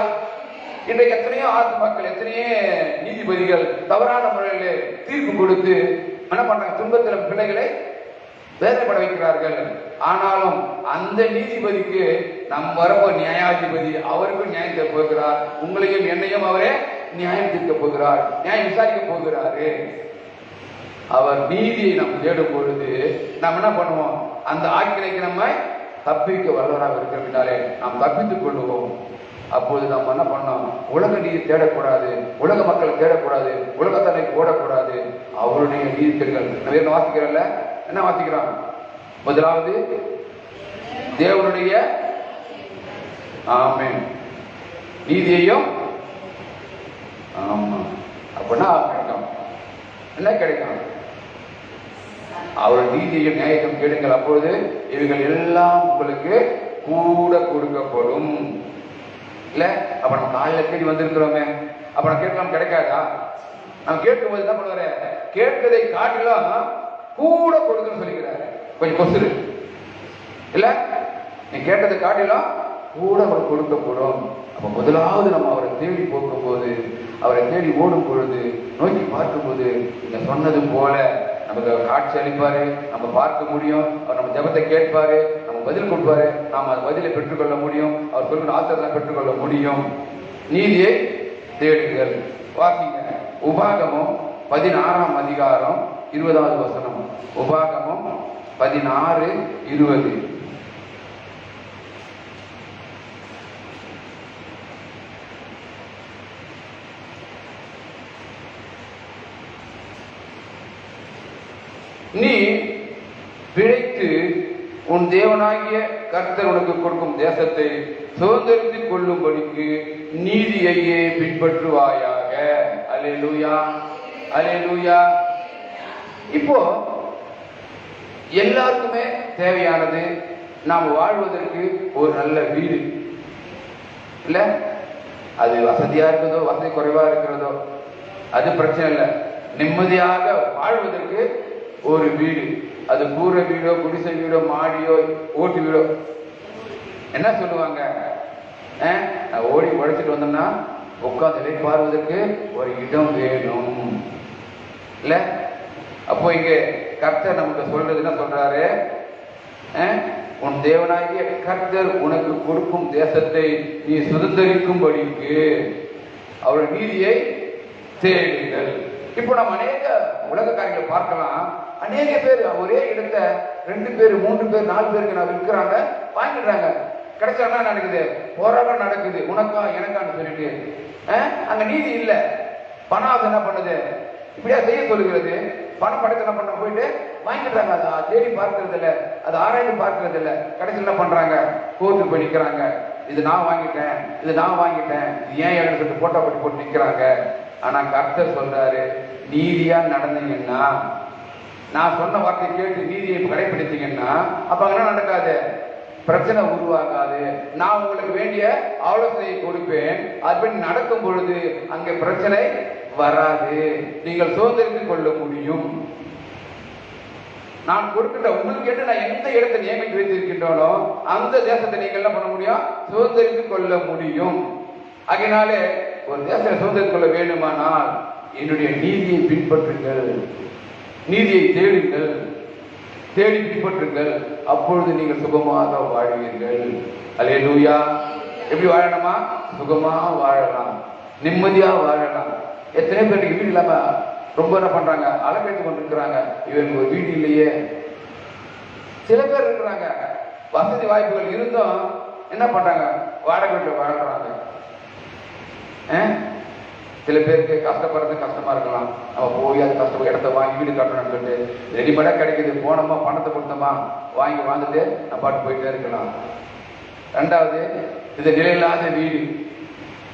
இன்றைக்கு எத்தனையோ ஆத்து மக்கள், எத்தனையோ நீதிபதிகள் தவறான முறையில் தீர்ப்பு கொடுத்து என்ன பண்றாங்க? துன்பத்தில் பிள்ளைகளை வேதனைப்பட வைக்கிறார்கள். ஆனாலும் அந்த நீதிபதிக்கு நம் வரப்போ நியாயாதிபதி, அவருக்கும் நியாயம் தீர்க்க போகிறார். உங்களையும் என்னையும் அவரே நியாயம் தீர்க்க போகிறார், நியாயம் விசாரிக்க போகிறாரு. அவர் நீதியை நாம் தேடும் பொழுது நாம் என்ன பண்ணுவோம்? அந்த ஆக்கினைக்கு நம்ம தப்பிக்க வல்லவராக இருக்கிறதுனாலே நாம் தப்பித்துக் கொள்வோம். அப்போது நம்ம என்ன பண்ணோம்? உலக நீதி தேடக்கூடாது, உலக மக்களை தேடக்கூடாது, உலகத்தன்னைக்கு ஓடக்கூடாது. அவருடைய நீதி தேடுங்கள். நம்ம என்ன வாசிக்கிறோம்ல? என்ன வாசிக்கிறோம்? முதலாவது தேவனுடைய ஆமென் நீதியையும். ஆமா, அப்படின்னா கிடைக்கும். என்ன கிடைக்கும்? அவருடைய நீதியையும் நியாயத்தையும் கேளுங்கள், அப்பொழுது இவைகள் எல்லாம் உங்களுக்கு கூட கொடுக்கப்படும். இல்ல, அப்ப நம்ம காலையில தேடி வந்திருக்கிறோமே, அப்ப நம்ம கேட்கலாம் கிடைக்காதா? நம்ம கேட்கும் போது என்ன பண்ணுவாரு? கேட்கதை காட்டிலும் கூட கொடுக்கணும்னு சொல்லிக்கிறாரு. கொஞ்சம் கொசுரு இல்ல, நீ கேட்டதை காட்டிலும் கூட அவர் கொடுக்கப்படும். அப்ப முதலாவது நம்ம அவரை தேடி போகும் போது, அவரை தேடி ஓடும் பொழுது, நோக்கி பார்க்கும் போது, நீங்க சொன்னது போல நமக்கு அவர் காட்சி அளிப்பாரு, நம்ம பார்க்க முடியும். அவர் நம்ம ஜெபத்தை கேட்பாரு, நம்ம பதில் கொடுப்பாரு, நாம் அந்த பதிலை பெற்றுக்கொள்ள முடியும். அவர் சொல்கிற ஆசீர்வாதத்தை பெற்றுக்கொள்ள முடியும். நீதியை தேடுங்கள். வாசிங்க உபாகமம் 16ஆம் அதிகாரம் 20வது வசனம். உபாகமம் 16:20. நீ பிழைத்து உன் தேவனாகிய கர்த்தர் உனக்கு கொடுக்கும் தேசத்தை சுதந்திரித்துக் கொள்ளும்படிக்கு நீதியையே பின்பற்றுவாயாக. அல்லேலூயா, அல்லேலூயா. இப்போ எல்லாருக்குமே தேவையானது நாம் வாழ்வதற்கு ஒரு நல்ல வீடு. இல்ல, அது வசதியா இருக்கிறதோ வசதி குறைவா இருக்கிறதோ அது பிரச்சனை இல்லை. நிம்மதியாக வாழ்வதற்கு ஒரு வீடு, அது கூரை வீடோ குடிசை வீடோ மாடியோ ஓட்டு வீடோ, என்ன சொல்லுவாங்க? ஓடி உழைச்சிட்டு வந்தோம்னா உட்காந்து பார்வதற்கு ஒரு இடம் வேணும். இல்ல, அப்போ இங்க கர்த்தர் நமக்கு சொல்றது என்ன சொல்றாரு? உன் தேவனாகிய கர்த்தர் உனக்கு கொடுக்கும் தேசத்தை நீ சுதந்திரிக்கும்படிக்கு அவருடைய நீதியை தேடுங்கள். இப்போ நம்ம அநேக உலக காரியங்களை பார்க்கலாம். அநேக பேர் ஒரே இடத்தை 2 பேர் 3 பேர் 4 பேருக்கு நான் விற்கிறாங்க, வாங்கிடுறாங்க. கிடைச்சா நடக்குது, போராட்டம் நடக்குது, உனக்கா எனக்கான்னு சொல்லிட்டு. அங்க நீதி இல்லை. பணம் என்ன பண்ணுது? இப்படியா செய்ய சொல்லுகிறது. பணம் படத்தை என்ன பண்ண போயிட்டு வாங்கிடுறாங்க. அதை தேடி பார்க்கறது இல்லை, அதை ஆராய்ந்து பார்க்கறது இல்லை. கடைசியில் என்ன பண்றாங்க, கோர்ட்டுக்கு போய் நிற்கிறாங்க. இது நான் வாங்கிட்டேன், இது நான் வாங்கிட்டேன், இது ஏன் எனக்கு சொல்லிட்டு போட்டோ போட்டு நிற்கிறாங்க. ஆனா கர்த்தர் சொல்றாரு, நீதியா நடந்தீங்கன்னா, நான் சொன்ன வார்த்தை கேட்டு நீதியை கடைபிடித்தீங்கன்னா அப்ப என்ன நடக்காது, பிரச்சனை உருவாகாது. நான் உங்களுக்கு வேண்டிய ஆலோசனையை கொடுப்பேன். அதுபடி நடக்கும் பொழுது அங்கே பிரச்சனை வராது. நீங்கள் சுதந்திரித்துக் கொள்ள முடியும். நான் கொடுக்கின்ற உங்களுக்கு என்று நான் எந்த இடத்தை நியமித்து வைத்திருக்கின்றோனோ அந்த தேசத்தை நீங்கள் என்ன பண்ண முடியும், சுதந்திரித்துக் கொள்ள முடியும். ஆகையினாலே ஒரு தேசத்தை சுதந்திரித்துக் கொள்ள வேண்டுமானால் என்னுடைய நீதியை பின்பற்றுங்கள், நீதியை தேடுங்கள், தேடி பின்பற்றுங்கள். அப்பொழுது நீங்கள் சுகமாக வாழ்வீர்கள். அல்லேலூயா. எப்படி வாழணுமா, சுகமா வாழலாம், நிம்மதியா வாழலாம். எத்தனை பேருக்கு வீடு இல்லாம ரொம்ப என்ன பண்றாங்க, அலக்கழித்து கொண்டிருக்கிறாங்க. இவருக்கு ஒரு வீடு இல்லையே. சில பேர் இருக்கிறாங்க, வசதி வாய்ப்புகள் இருந்தும் என்ன பண்றாங்க, வாடகை வீட்டில் வாழ்றாங்க. சில பேருக்கு கஷ்டப்படுறது கஷ்டமா இருக்கலாம். நம்ம போய் அது கஷ்டம் இடத்த வாங்கி வீடு கட்டணும்னு சொல்லிட்டு ரெடிமேடா கிடைக்குது, போனோமா பணத்தை கொடுத்தோமா வாங்கி வாழ்ந்துட்டு நம்ம பாட்டு போயிட்டே இருக்கலாம். ரெண்டாவது, இது நிலையில்லாத வீடு.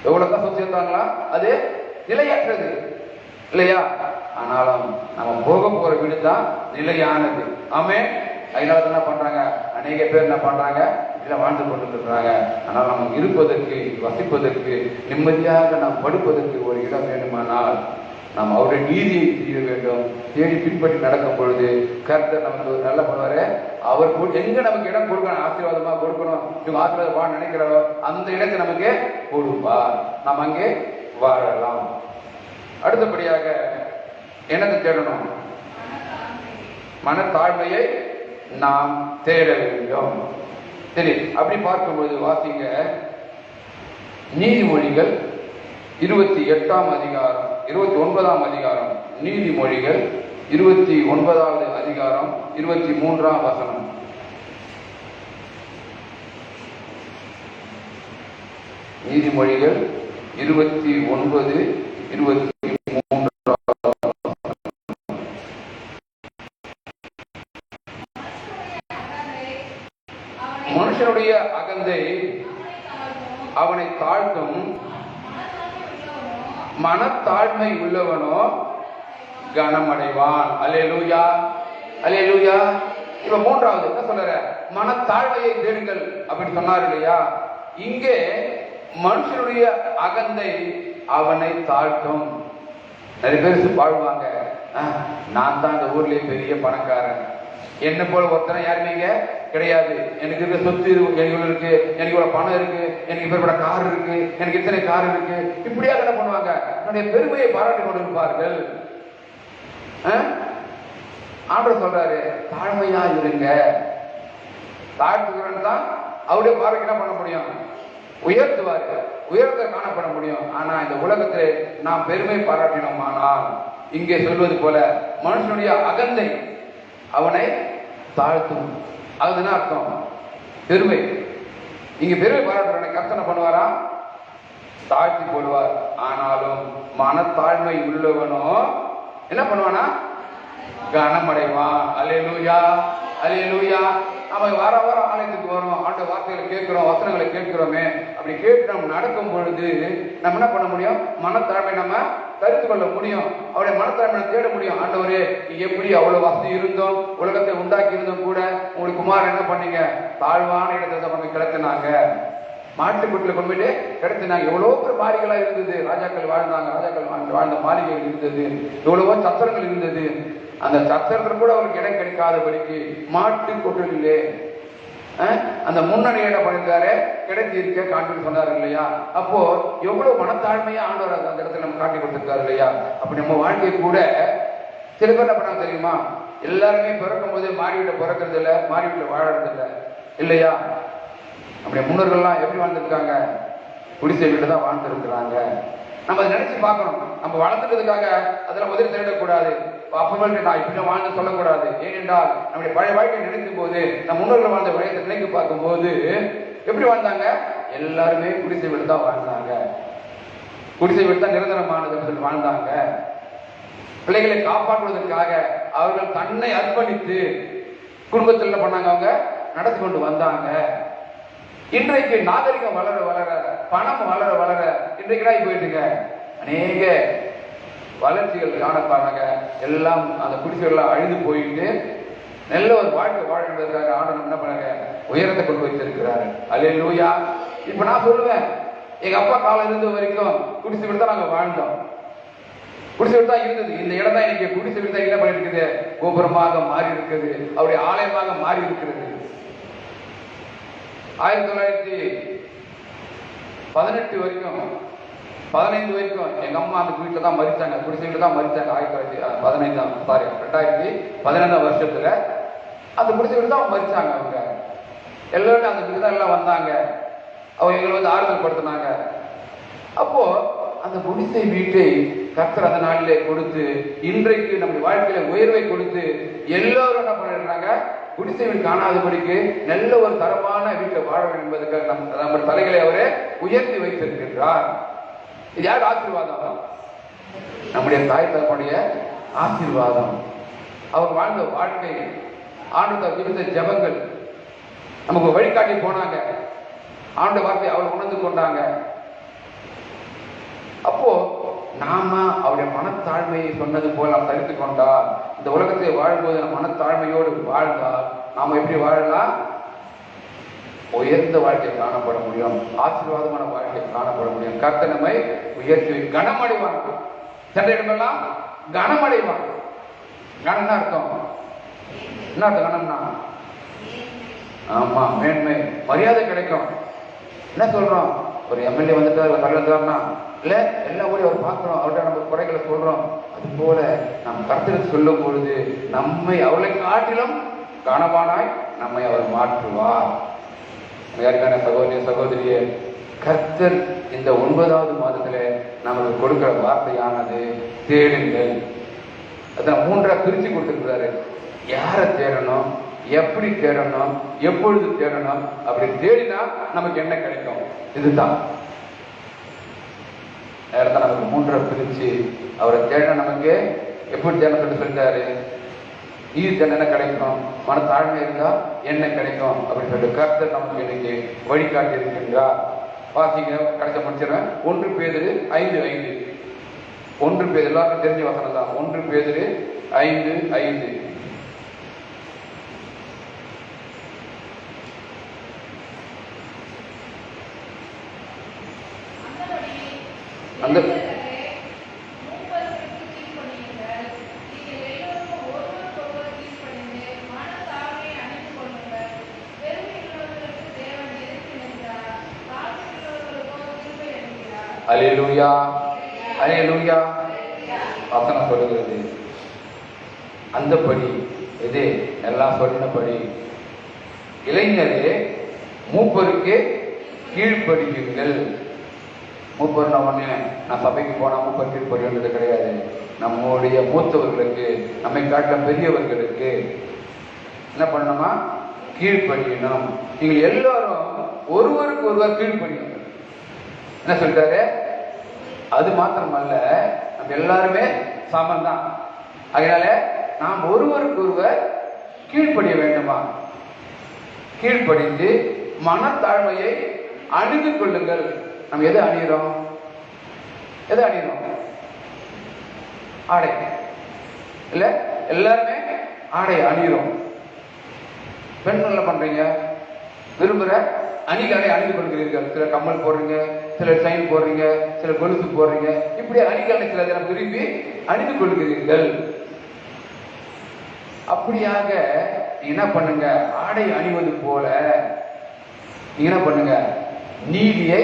எவ்வளவுதான் சொத்து சேர்த்தாங்களா அது நிலையற்றது இல்லையா? ஆனாலும் நம்ம போக போற வீடு தான் நிலையானது. ஆமே. அதனால என்ன பண்றாங்க, அநேக பேர் என்ன பண்றாங்க, இதில் வாழ்ந்து கொண்டிருக்கிறாங்க. ஆனால் நம்ம இருப்பதற்கு, வசிப்பதற்கு, நிம்மதியாக நாம் படுப்பதற்கு ஒரு இடம் வேண்டுமானால் நாம் அவருடைய நீதியை செய்ய வேண்டும். தேடி பின்பற்றி நடக்கும் பொழுது கர்த்தர் நமக்கு நல்ல பண்ணுவாரு. அவர் எங்க நமக்கு இடம் கொடுக்கணும், ஆசீர்வாதமா கொடுக்கணும், இவங்க ஆசீர்வாதம் வாழ நினைக்கிறோம், அந்த இடத்தை நமக்கு கொடுப்பார். நாம் அங்கே வாழலாம். அடுத்தபடியாக என்னத்தை தேடணும், மனத்தாழ்மையை நாம் தேட வேண்டும். சரி, அப்படி பார்க்கும்போது வாசிங்க நீதிமொழிகள் 28ஆம் அதிகாரம் 29ஆம் அதிகாரம், நீதிமொழிகள் 29வது அதிகாரம் 23ஆம் வசனம். நீதிமொழிகள் 29, 23. மனுஷனுடைய அகந்தை அவனை தாழ்த்தும், மனத்தாழ்மை உள்ளவனோ கனமடைவான். அல்லேலூயா, அல்லேலூயா. இப்ப மூன்றாவது என்ன சொல்ற, மனத்தாழ்மையை தேடுங்கள் அப்படின்னு சொன்னார் இல்லையா? இங்கே மனுஷனுடைய அகந்தை அவனை தாழ்த்தும். நிறைய பேர் வாழ்வாங்க, நான் தான் இந்த ஊர்லயே பெரிய பணக்காரன், என்ன போல ஒருத்தனை யாருமே கிடையாது, எனக்கு இருக்க சொத்து இருக்கு, எனக்கு இவ்வளவு பணம் இருக்கு, எனக்கு இப்ப கார் இருக்கு, எனக்கு இத்தனை கார் இருக்கு, இப்படியா என்ன பண்ணுவாங்க, என்னுடைய பெருமையை பாராட்டி கொண்டிருப்பார்கள். ஆண்டவர் சொல்றாரு, தாழ்மையா இருங்க. தாழ்த்துகிறன் தான் அவருடைய பார்வைக்கு என்ன பண்ண முடியும், உயர்த்துவாரு, உயர்த்த காணப்பட முடியும். ஆனா இந்த உலகத்தில் நாம் பெருமை பாராட்டினோமானால் இங்கே சொல்வது போல மனுஷனுடைய அகந்தை அவனை தாழ்த்தும். அதுன்னு அர்த்தம் பெருமை. இங்க பெருமை பாராட்டுறவனை கர்த்தனை பண்ணுவாரா, தாழ்த்தி போடுவார். ஆனாலும் மனத்தாழ்மை உள்ளவனோ என்ன பண்ணுவானா, கனமடைவான். அல்லேலூயா, அல்லேலூயா. நம்ம வார வாரம் ஆலயத்துக்கு வரோம், ஆண்ட வார்த்தைகளை கேட்கிறோம், வசனங்களை கேட்கிறோமே. அப்படி கேட்டு நம்ம நடக்கும் பொழுது நம்ம என்ன பண்ண முடியும், மனத்தாழ்மை நம்ம தரித்து கொள்ள முடியும். அவருடைய மனத்தாழ்மை தேட முடியும். ஆண்டவரே, எப்படி அவ்வளவு வசதி இருந்தோம், உலகத்தை உண்டாக்கி இருந்தும் கூட உங்களுக்கு குமார் என்ன பண்ணீங்க, தாழ்வான இடத்தை கொண்டு கிடத்தினாங்க, மாட்டுக்குட்டில கொண்டு போயிட்டு கிடத்தினாங்க. எவ்வளவோ பேர் மாளிகளா இருந்தது, ராஜாக்கள் வாழ்ந்தாங்க, ராஜாக்கள் வாழ்ந்த மாளிகைகள் இருந்தது, எவ்வளவோ சத்திரங்கள் இருந்தது. அந்த சத்திரத்தில் கூட அவருக்கு இடம் கிடைக்காதபடிக்கு மாட்டு கொட்டிலே அந்த முன்னணி இடம் பண்ணிருக்காரு, கிடைத்தி இருக்க காண்பின்னு சொன்னாரு இல்லையா? அப்போ எவ்வளவு மனத்தாழ்மையா ஆண்டவர் அந்த இடத்துல நம்ம காட்டி கொடுத்திருக்காரு இல்லையா? அப்படி நம்ம வாழ்க்கை கூட சில பேர் என்ன பண்ணாங்க தெரியுமா, எல்லாருமே பிறக்கும் போது மாறி வீட்டை பிறக்கிறது இல்லை, மாறி வீட்டில் வாழறது இல்லை இல்லையா? நம்முடைய முன்னோர்கள்லாம் எப்படி வாழ்ந்துருக்காங்க, குடிசை வீட்டில் தான் வாழ்ந்துருக்கிறாங்க. நம்ம அதை நினைச்சு பார்க்கணும். நம்ம வளர்த்துறதுக்காக அதெல்லாம் முதல் தேடக்கூடாது. அப்பவே நான் இப்படி வாழ்ந்து சொல்லக்கூடாது. ஏனென்றால் நம்முடைய பழைய வாழ்க்கையை நினைக்கும் போது, நம் முன்னோர்கள் வாழ்ந்த வயதை நினைத்து பார்க்கும் போது எப்படி வாழ்ந்தாங்க, எல்லாருமே குடிசை வீடு தான் வாழ்ந்தாங்க, குடிசை வீடு தான் நிரந்தரமானது சொல்லி வாழ்ந்தாங்க. பிள்ளைகளை காப்பாற்றுவதற்காக அவர்கள் தன்னை அர்ப்பணித்து குடும்பத்தில் என்ன பண்ணாங்க, அவங்க நடத்தி கொண்டு வந்தாங்க. இன்றைக்கு நாகரிகம் வளர வளர, பணம் வளர வளர இன்றைக்கு போயிட்டுங்க அநேக வளர்ச்சிகள் காணப்பாங்க. எல்லாம் அந்த குடிசைகள்லாம் அழிந்து போயிட்டு நல்ல ஒரு வாழ்க்கை வாழ்கிறதுக்காக ஆண்டவன் என்ன பண்ணாங்க, உயரத்தை கொண்டு வைத்திருக்கிறாரு. அல்லேலூயா. இப்ப நான் சொல்லுவேன், எங்க அப்பா காலம் இருந்த வரைக்கும் குடிசை வீடு தான் நாங்க வாழ்ந்தோம். குடிசை வீடு தான் இருந்தது. இந்த இடம் தான் இன்னைக்கு குடிசை வீடு தான் என்ன பண்ணிருக்குது, கோபுரமாக மாறி இருக்குது, அவருடைய ஆலயமாக மாறி இருக்கிறது. 1918 வரைக்கும் 15 வரைக்கும் எங்க அம்மா அந்த வீட்டில் தான் மறிச்சாங்க, குடிசை வீட்டில் தான் மறிச்சாங்க. 2015 வருஷத்துல அந்த குடிசை வீடு தான் மறிச்சாங்க. அவங்க எல்லாருமே அந்த வீடு தான் எல்லாம் வந்தாங்க. அவங்க எங்களை வந்து ஆறுதல் படுத்தினாங்க. அப்போ அந்த குடிசை வீட்டை கர்த்தர் அந்த நாளிலே கொடுத்து இன்றைக்கு நம்முடைய வாழ்க்கையில உயர்வை கொடுத்து எல்லாரும் என்ன பண்ணிருக்காங்க, குடிசை வீடு காணாதபடிக்கு நல்ல ஒரு தரமான வீட்டில் வாழ வேண்டும் என்பதற்காக நம்ம தலைகளை அவரே உயர்த்தி வைத்திருக்கின்றார். இது யார் ஆசீர்வாதம்? நம்முடைய தாய் தகப்பனுடைய ஆசீர்வாதம். அவர் வாழ்ந்த வாழ்க்கை, ஆண்டவர் ஜெபித்த ஜெபங்கள் நமக்கு வழிகாட்டி போனாங்க. ஆண்ட வார்த்தை அவள் உணர்ந்து கொண்டாங்க. அப்போ நாம அவருடைய மனத்தாழ்மையை சொன்னது போல நாம் தரித்து கொண்டால், இந்த உலகத்தை வாழும்போது மனத்தாழ்மையோடு வாழ்ந்தால் நாம எப்படி வாழலாம்? உயர்ந்த வாழ்க்கை காணப்பட முடியும், ஆசீர்வாதமான வாழ்க்கை காணப்பட முடியும். கர்த்தர் நம்மை உயர்த்தி கனமடைவான். சென்ற இடமெல்லாம் கனமடைவான். கனம் என்ன அர்த்தம்? என்ன அர்த்தம் கனம்னா? ஆமா, மேன்மை, மரியாதை கிடைக்கும். என்ன சொல்றோம்? ஒரு எம்எல்ஏ வந்துட்டார், தலைவர்னா இல்ல எல்லா ஊரையும் அவர் பார்க்கிறோம், அவர்கிட்ட நம்ம குறைகளை சொல்றோம். அது போல நாம் கர்த்தருக்கு சொல்லும் பொழுது நம்மை அவளை காட்டிலும் கனவானாய் நம்மை அவர் மாற்றுவார். யாருக்கான சகோதரிய சகோதரியே, கர்த்தர் இந்த 9வது மாதத்துல நமக்கு கொடுக்கிற வார்த்தையானது தேடுங்கள். அதான் 3ஆ பிரிச்சு கொடுத்துருக்கிறாரு. யாரை தேடணும், எப்படி தேடணும், எப்பொழுது தேடணும், அப்படி தேடினா நமக்கு என்ன கிடைக்கும்? இதுதான் நேரத்தான் நமக்கு 3ஆ பிரிச்சு அவரை தேடினா நமக்கு எப்படி தேடணும் சொல்லிட்டாரு. இது என்ன கிடைக்கும், மன தாழ்மை இருந்தா என்ன கிடைக்கும் அப்படின்னு சொல்லிட்டு கர்த்தர் நமக்கு இன்னைக்கு வழிகாட்டி இருக்கின்றார். வாசிங்க, கடைசி முடிச்சிடறேன். 1 பேதுரு 5:5. 1 பேதுரு எல்லாருக்கும் தெரிஞ்ச வசனம் தான். 1 பேதுரு 5:5. அந்த அல்லேலூயா, அல்லேலூயா வசனம் சொல்லுகிறது. அந்தபடி இது எல்லாம் சொன்னபடி இளைஞரே மூப்பருக்கு கீழ்ப்படியுங்கள். மூப்பர் உடனே நான் சபைக்கு போனா மூப்பர் கீழ்ப்படியுன்றது கிடையாது. நம்முடைய மூத்தவர்களுக்கு, நம்மை காட்ட பெரியவர்களுக்கு என்ன பண்ணணுமா? கீழ்ப்படியணும். நீங்கள் எல்லாரும் ஒருவருக்கு ஒருவர் கீழ்ப்படியணும். என்ன சொல்லிட்டாரு? அது மாத்திரமல்ல, நம்ம எல்லாருமே சமம் தான். அதனால நாம் ஒருவருக்கு ஒருவர் கீழ்ப்படிய வேண்டுமா? கீழ்ப்படிந்து மனத்தாழ்மையை அணிந்து கொள்ளுங்கள். நம்ம எதை அணிகிறோம்? எதை அணிகிறோம்? ஆடை இல்ல, எல்லாருமே ஆடை அணிகிறோம். பெண்கள் என்ன பண்றீங்க? விரும்புற அணிகளை அணிந்து கொள்கிறீர்கள். சில கம்மல் போடுறீங்க, சில சைன் போடுறீங்க, சில கொலுசு போடுறீங்க. இப்படி அணிகளை சில தினம் விரும்பி அணிந்து கொள்கிறீர்கள். அப்படியாக என்ன பண்ணுங்க? ஆடை அணிவது போல நீங்க என்ன பண்ணுங்க? நீதியை,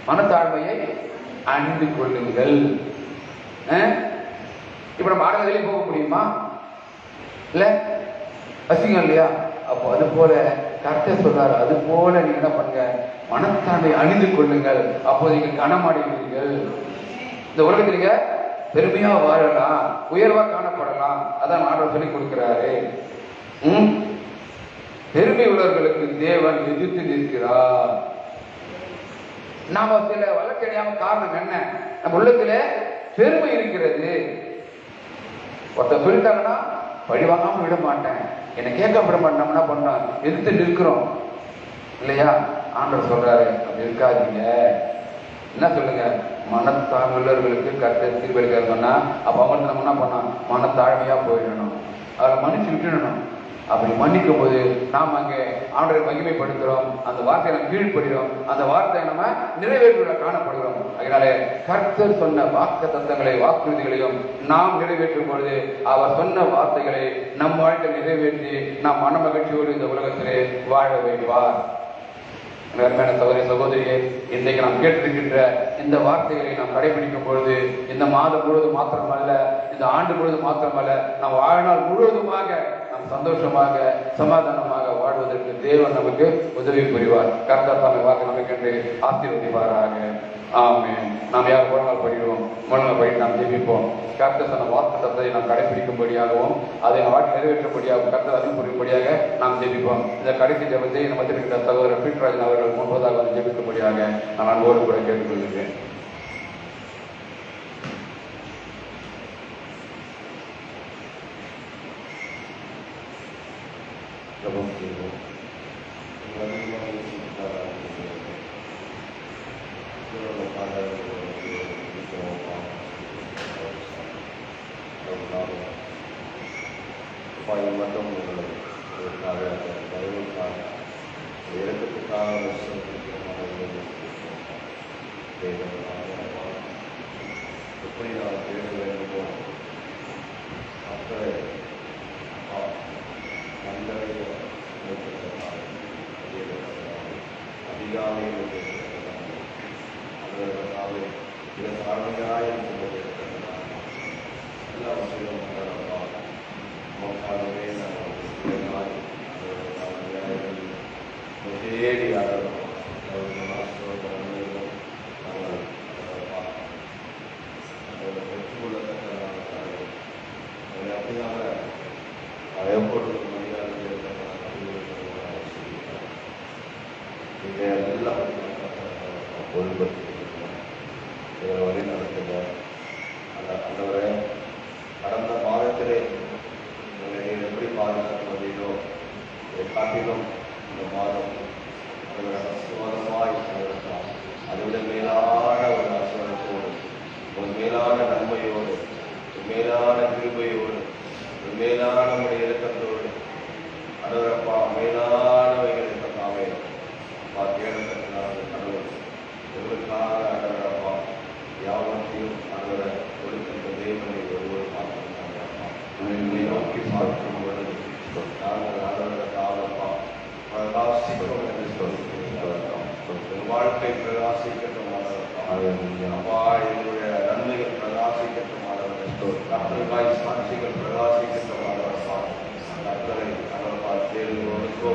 மனத்தாழ்மையை அணிந்து கொள்ளுங்கள். இப்ப நம்ம ஆடை வெளியே போக முடியுமா? இல்ல, அசிங்கம் இல்லையா? அப்போ அது போல கர்த்தர் சொல்றாரு, அது போல நீங்க என்ன பண்ணுங்க? மனத்தாழ்மை அணிந்து கொள்ளுங்கள். அப்போ நீங்க கனமடைவீர்கள். இந்த உலகத்தில் நீங்க பெருமையா வாழலாம், உயர்வா காணப்படலாம். அதான் ஆண்டவர் சொல்லி கொடுக்கிறாரு. பெருமை உள்ளவர்களுக்கு தேவன் எதிர்த்து நிற்கிறார். நாம சில வழக்கறியாம காரணம் என்ன? நம்ம உள்ளத்துல பெருமை இருக்கிறது. ஒருத்தர் சொல்லிட்டாங்கன்னா பழி வாங்காமல் விட மாட்டேன், என்னை கேட்க விட மாட்டேன். நம்ம என்ன பண்ணோம்? எதிர்த்து நிற்கிறோம் இல்லையா? ஆண்டவர் சொல்றாரு, அப்படி இருக்காதீங்க. என்ன சொல்லுங்க? மனத்தாழ்வுள்ளவர்களுக்கு கர்த்தர் தீர்ப்பளிக்கிறார் சொன்னா, அப்ப அவங்க நம்ம என்ன பண்ணோம்? மனத்தாழ்மையா போயிடணும், அவரை மன்னிச்சு விட்டுடணும். அப்படி மன்னிக்கும் போது நாம் அங்கே ஆண்டவரை மகிமைப்படுத்துகிறோம், அந்த வார்த்தையை நம்ம கீழ்ப்படுகிறோம், அந்த வார்த்தையை நம்ம நிறைவேற்றுவதை காணப்படுகிறோம். அதனால கர்த்தர் சொன்ன வாக்கு தத்தங்களை வாக்குறுதிகளையும் நாம் நிறைவேற்றும் பொழுது அவர் சொன்ன வார்த்தைகளை நம் வாழ்க்கை நிறைவேற்றி நாம் மன மகிழ்ச்சியோடு இந்த உலகத்திலே வாழ வைப்பார். அருமையான சகோதரி சகோதரியே, இன்றைக்கு நாம் கேட்டிருக்கின்ற இந்த வார்த்தைகளை நாம் கடைபிடிக்கும் பொழுது இந்த மாதம் முழுவதும் மாத்திரமல்ல, இந்த ஆண்டு முழுவதும் மாத்திரமல்ல, நம் வாழ்நாள் முழுவதுமாக நாம் சந்தோஷமாக சமாதானமாக வாழ்வதற்கு தேவன் நமக்கு உதவி புரிவார். கர்த்தர் தாமே வாக்கு நமக்கு ஆசீர்வதிப்பாராக. ஆமென். நாம் யார் முழங்கால் படிடுவோம், முழங்கால் படி நாம் ஜெபிப்போம். கர்த்தர் சொன்ன வாக்கு தத்தத்தை நாம் கடைபிடிக்கும்படியாகவும் அதை நாம் வாழ்க்கை நிறைவேற்றும்படியாகவும் கர்த்தர் அறிவு புரியும்படியாக நாம் ஜெபிப்போம். இந்த கடைசி ஜெபத்தை நம்ம இருக்கிற சகோதரர் பீட்டராஜன் அவர்கள் முன்பதாக ஜெபிக்கும்படியாக நான் அன்போடு கூட கேட்டுக்கொள்கிறேன். மட்டும் எப்படி நான் தேட வேண்டுமோ அக்கறை அதிகாலையில் அருமையாய் எல்லாவற்றையும் தேடி வழி நடத்துங்க. அந்தவரை கடந்த மாதத்திலே நீங்கள் எப்படி பாதுகாத்து வந்தீங்களோ இதை காட்டிலும் இந்த மாதம் சுவாதமாய் அதை விட மேலான ஒரு ஆசீர்வாதத்தோடு, ஒரு மேலான நன்மையோடு, ஒரு மேலான கிருபையோடு, ஒரு மேலான நம்முடைய இலக்கத்தோடு அடவரப்பா மேலானவைகளை தந்தாவே அப்பா தேடத்தக்கதாக கடவுள் எங்களுக்காக அடவரப்பா யாவற்றையும் அடவர கொடுக்கின்ற தேவனை ஒருவர் பார்த்துருக்காங்கப்பா. நோக்கி பார்க்கும் பொழுது நாங்கள் அடவரக்காகப்பா பிரகாசிக்கிறோம் என்று சொல்லியிருக்கிறோம். வாழ்க்கை பிரகாசிக்கட்டும் அப்பா, எங்களுடைய நன்மைகள் பிரகாசிக்கட்டும் கர்த்தருக்காய் சாட்சிகள் பிரகாசிக்கட்டும் கர்த்தரை அவர்பா தேடுவதற்கோ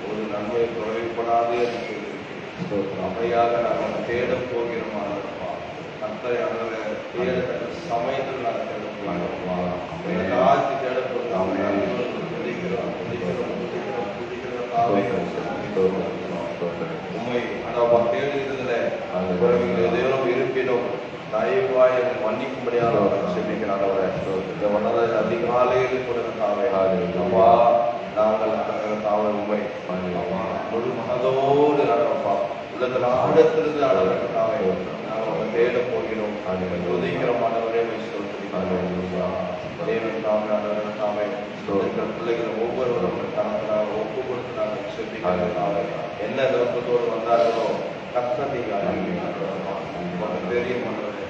ஒரு நன்மை குறைப்படாது என்று சொல்லியிருக்கிறோம். அப்படியாக நாங்கள் தேடப் போகிறோம் அவர்பா கர்த்தரை அவர்களை தேடத்தக்க சமயத்தில் நாங்கள் தேடப் போகிறோம். காட்சி தேடப் போகிறோம். உண்மை அடப்பா தேடுகிறதுல எதேனும் இருப்பினும் தயவாய் மன்னிக்கும்படியாக செபிக்கிறார். இந்த மனதை அதிகாலையில் கொடுத்தாவே அப்பா நாங்கள் அடங்கிறதாவே உண்மை முழு மனதோடு அடப்பா உள்ளத்தில் ஆழத்திலிருந்து அடங்கிறதாவே நாங்கள் தேட போகிறோம். உதிக்கிறமானவரே தேவன் தாமே அடங்கிறதாவே பிள்ளைகள் ஒவ்வொருவரும் தனக்கு ஒப்பு கொடுத்து நாங்கள் செபிக்கிறாவே என்ன நோக்கத்தோடு வந்தார்களோ பெரிய மாணவரே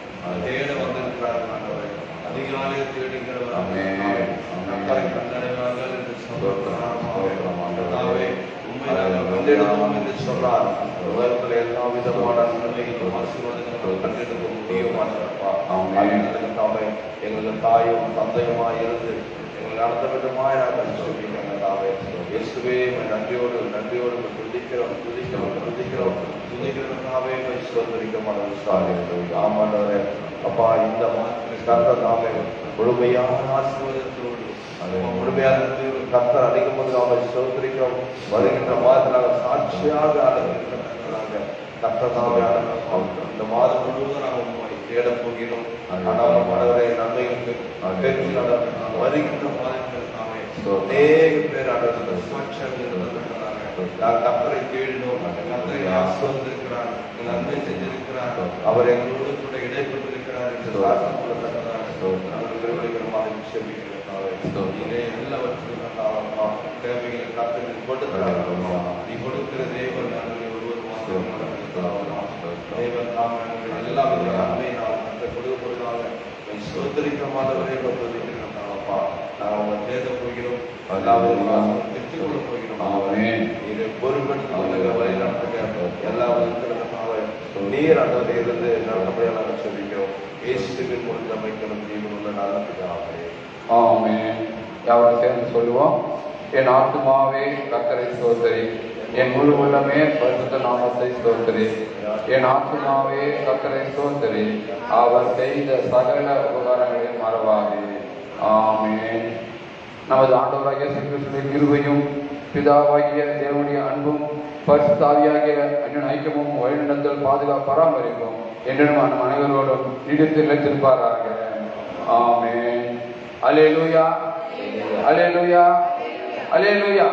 தேட வந்திருக்கிறார்கள். அதிகாலையில் தேடுகிறவர்கள் கண்டடைவார்கள் என்று சொல்றாவே உண்மை நாங்கள் கண்டெடுத்தோம் என்று சொல்றார். உலகத்தில் எல்லா விதமான நன்மைகளும் ஆசீர்வாதங்களும் கண்டெடுக்க முடியுமாட்டப்பா. எங்களுக்கு தாயும் தந்தையுமாய் இருந்து எங்கள் நடந்த விதமாய் நாங்கள் சொல்லிக்கிறோம். தாவே இயேசுவே நன்றியோடு நன்றியோடு துதிக்கிறோம் துதிக்கிறோம் துதிக்கிறோம் துதிக்கிறதுக்காகவே சோதரிக்க மாட்டோம். ஆமாண்டவரே அப்பா இந்த கர்த்தர் தாமே முழுமையான ஆசீர்வாதத்தோடு முழுமையான கர்த்தர் அழைக்கும் போது அவரை சோதரிக்கிறோம். வருகின்ற மாதத்தினால சாட்சியாக கர்த்தர் இந்த மாதம் முழுவதும் நாங்கள் தேட போகிறோம். ஆனாலும் மனவரை நன்மைகளுக்கு வருகின்ற மாதங்களுக்காக அநேக பேர் அடர்ந்த சாட்சியாக கர்த்தரை தேடினோம். கர்த்தரை ஆசீர்வதித்திருக்கிறார், நன்மை செஞ்சிருக்கிறார், அவர் எங்களோடு கூட இடைப்பட்டிருக்கிறார் என்று சாட்சி சொல்லத்தக்கதாக எல்லாவற்றையும் தேவைகளை கர்த்தர் கொடுக்கிறார். நீ கொடுக்கிற தேவன் தேவன் நாம் எல்லா வித நன்மை நாம் கர்த்தர் கொடுக்கப்படுவதாக சோதரிக்கமானவரை அப்பா நாங்கள் அவங்க தேட போகிறோம். எல்லாவரும் திருத்திக் கொள்ள போகிறோம். இது பொறுப்பெடுத்து வழி நடத்துக. எல்லா விதத்திலும் நீர் அந்த இருந்து நல்லபடியாக நாங்கள் சொல்லிக்கிறோம். இயேசுவின் மூலம் அமைக்கணும் ஜீவனுள்ள நல்ல பிதாவே. ஆமென். யாரும் சேர்ந்து சொல்லுவோம். என் ஆத்துமாவே கர்த்தரை ஸ்தோத்திரி, என் முழு உள்ளமே பரிசுத்த நாமத்தை ஸ்தோத்திரி. என் ஆத்துமாவே கர்த்தரை ஸ்தோத்திரி, அவர் செய்த சகல உபகாரங்களையும் மறவாதே. ஆமென். நமது ஆண்டவராகிய இயேசு கிறிஸ்துவின் கிருபையும் பிதாவாகிய தேவனுடைய அன்பும் பரிசுத்த ஆவியாகிய அன்பின் ஐக்கியமும் வழிநடத்தல் பாதுகாப்பு பராமரிப்பும் என்றும் நம் அனைவரோடும் நீடித்து நிலைத்திருப்பாராக. ஆமென். அல்லேலூயா, அல்லேலூயா, அல்லேலூயா.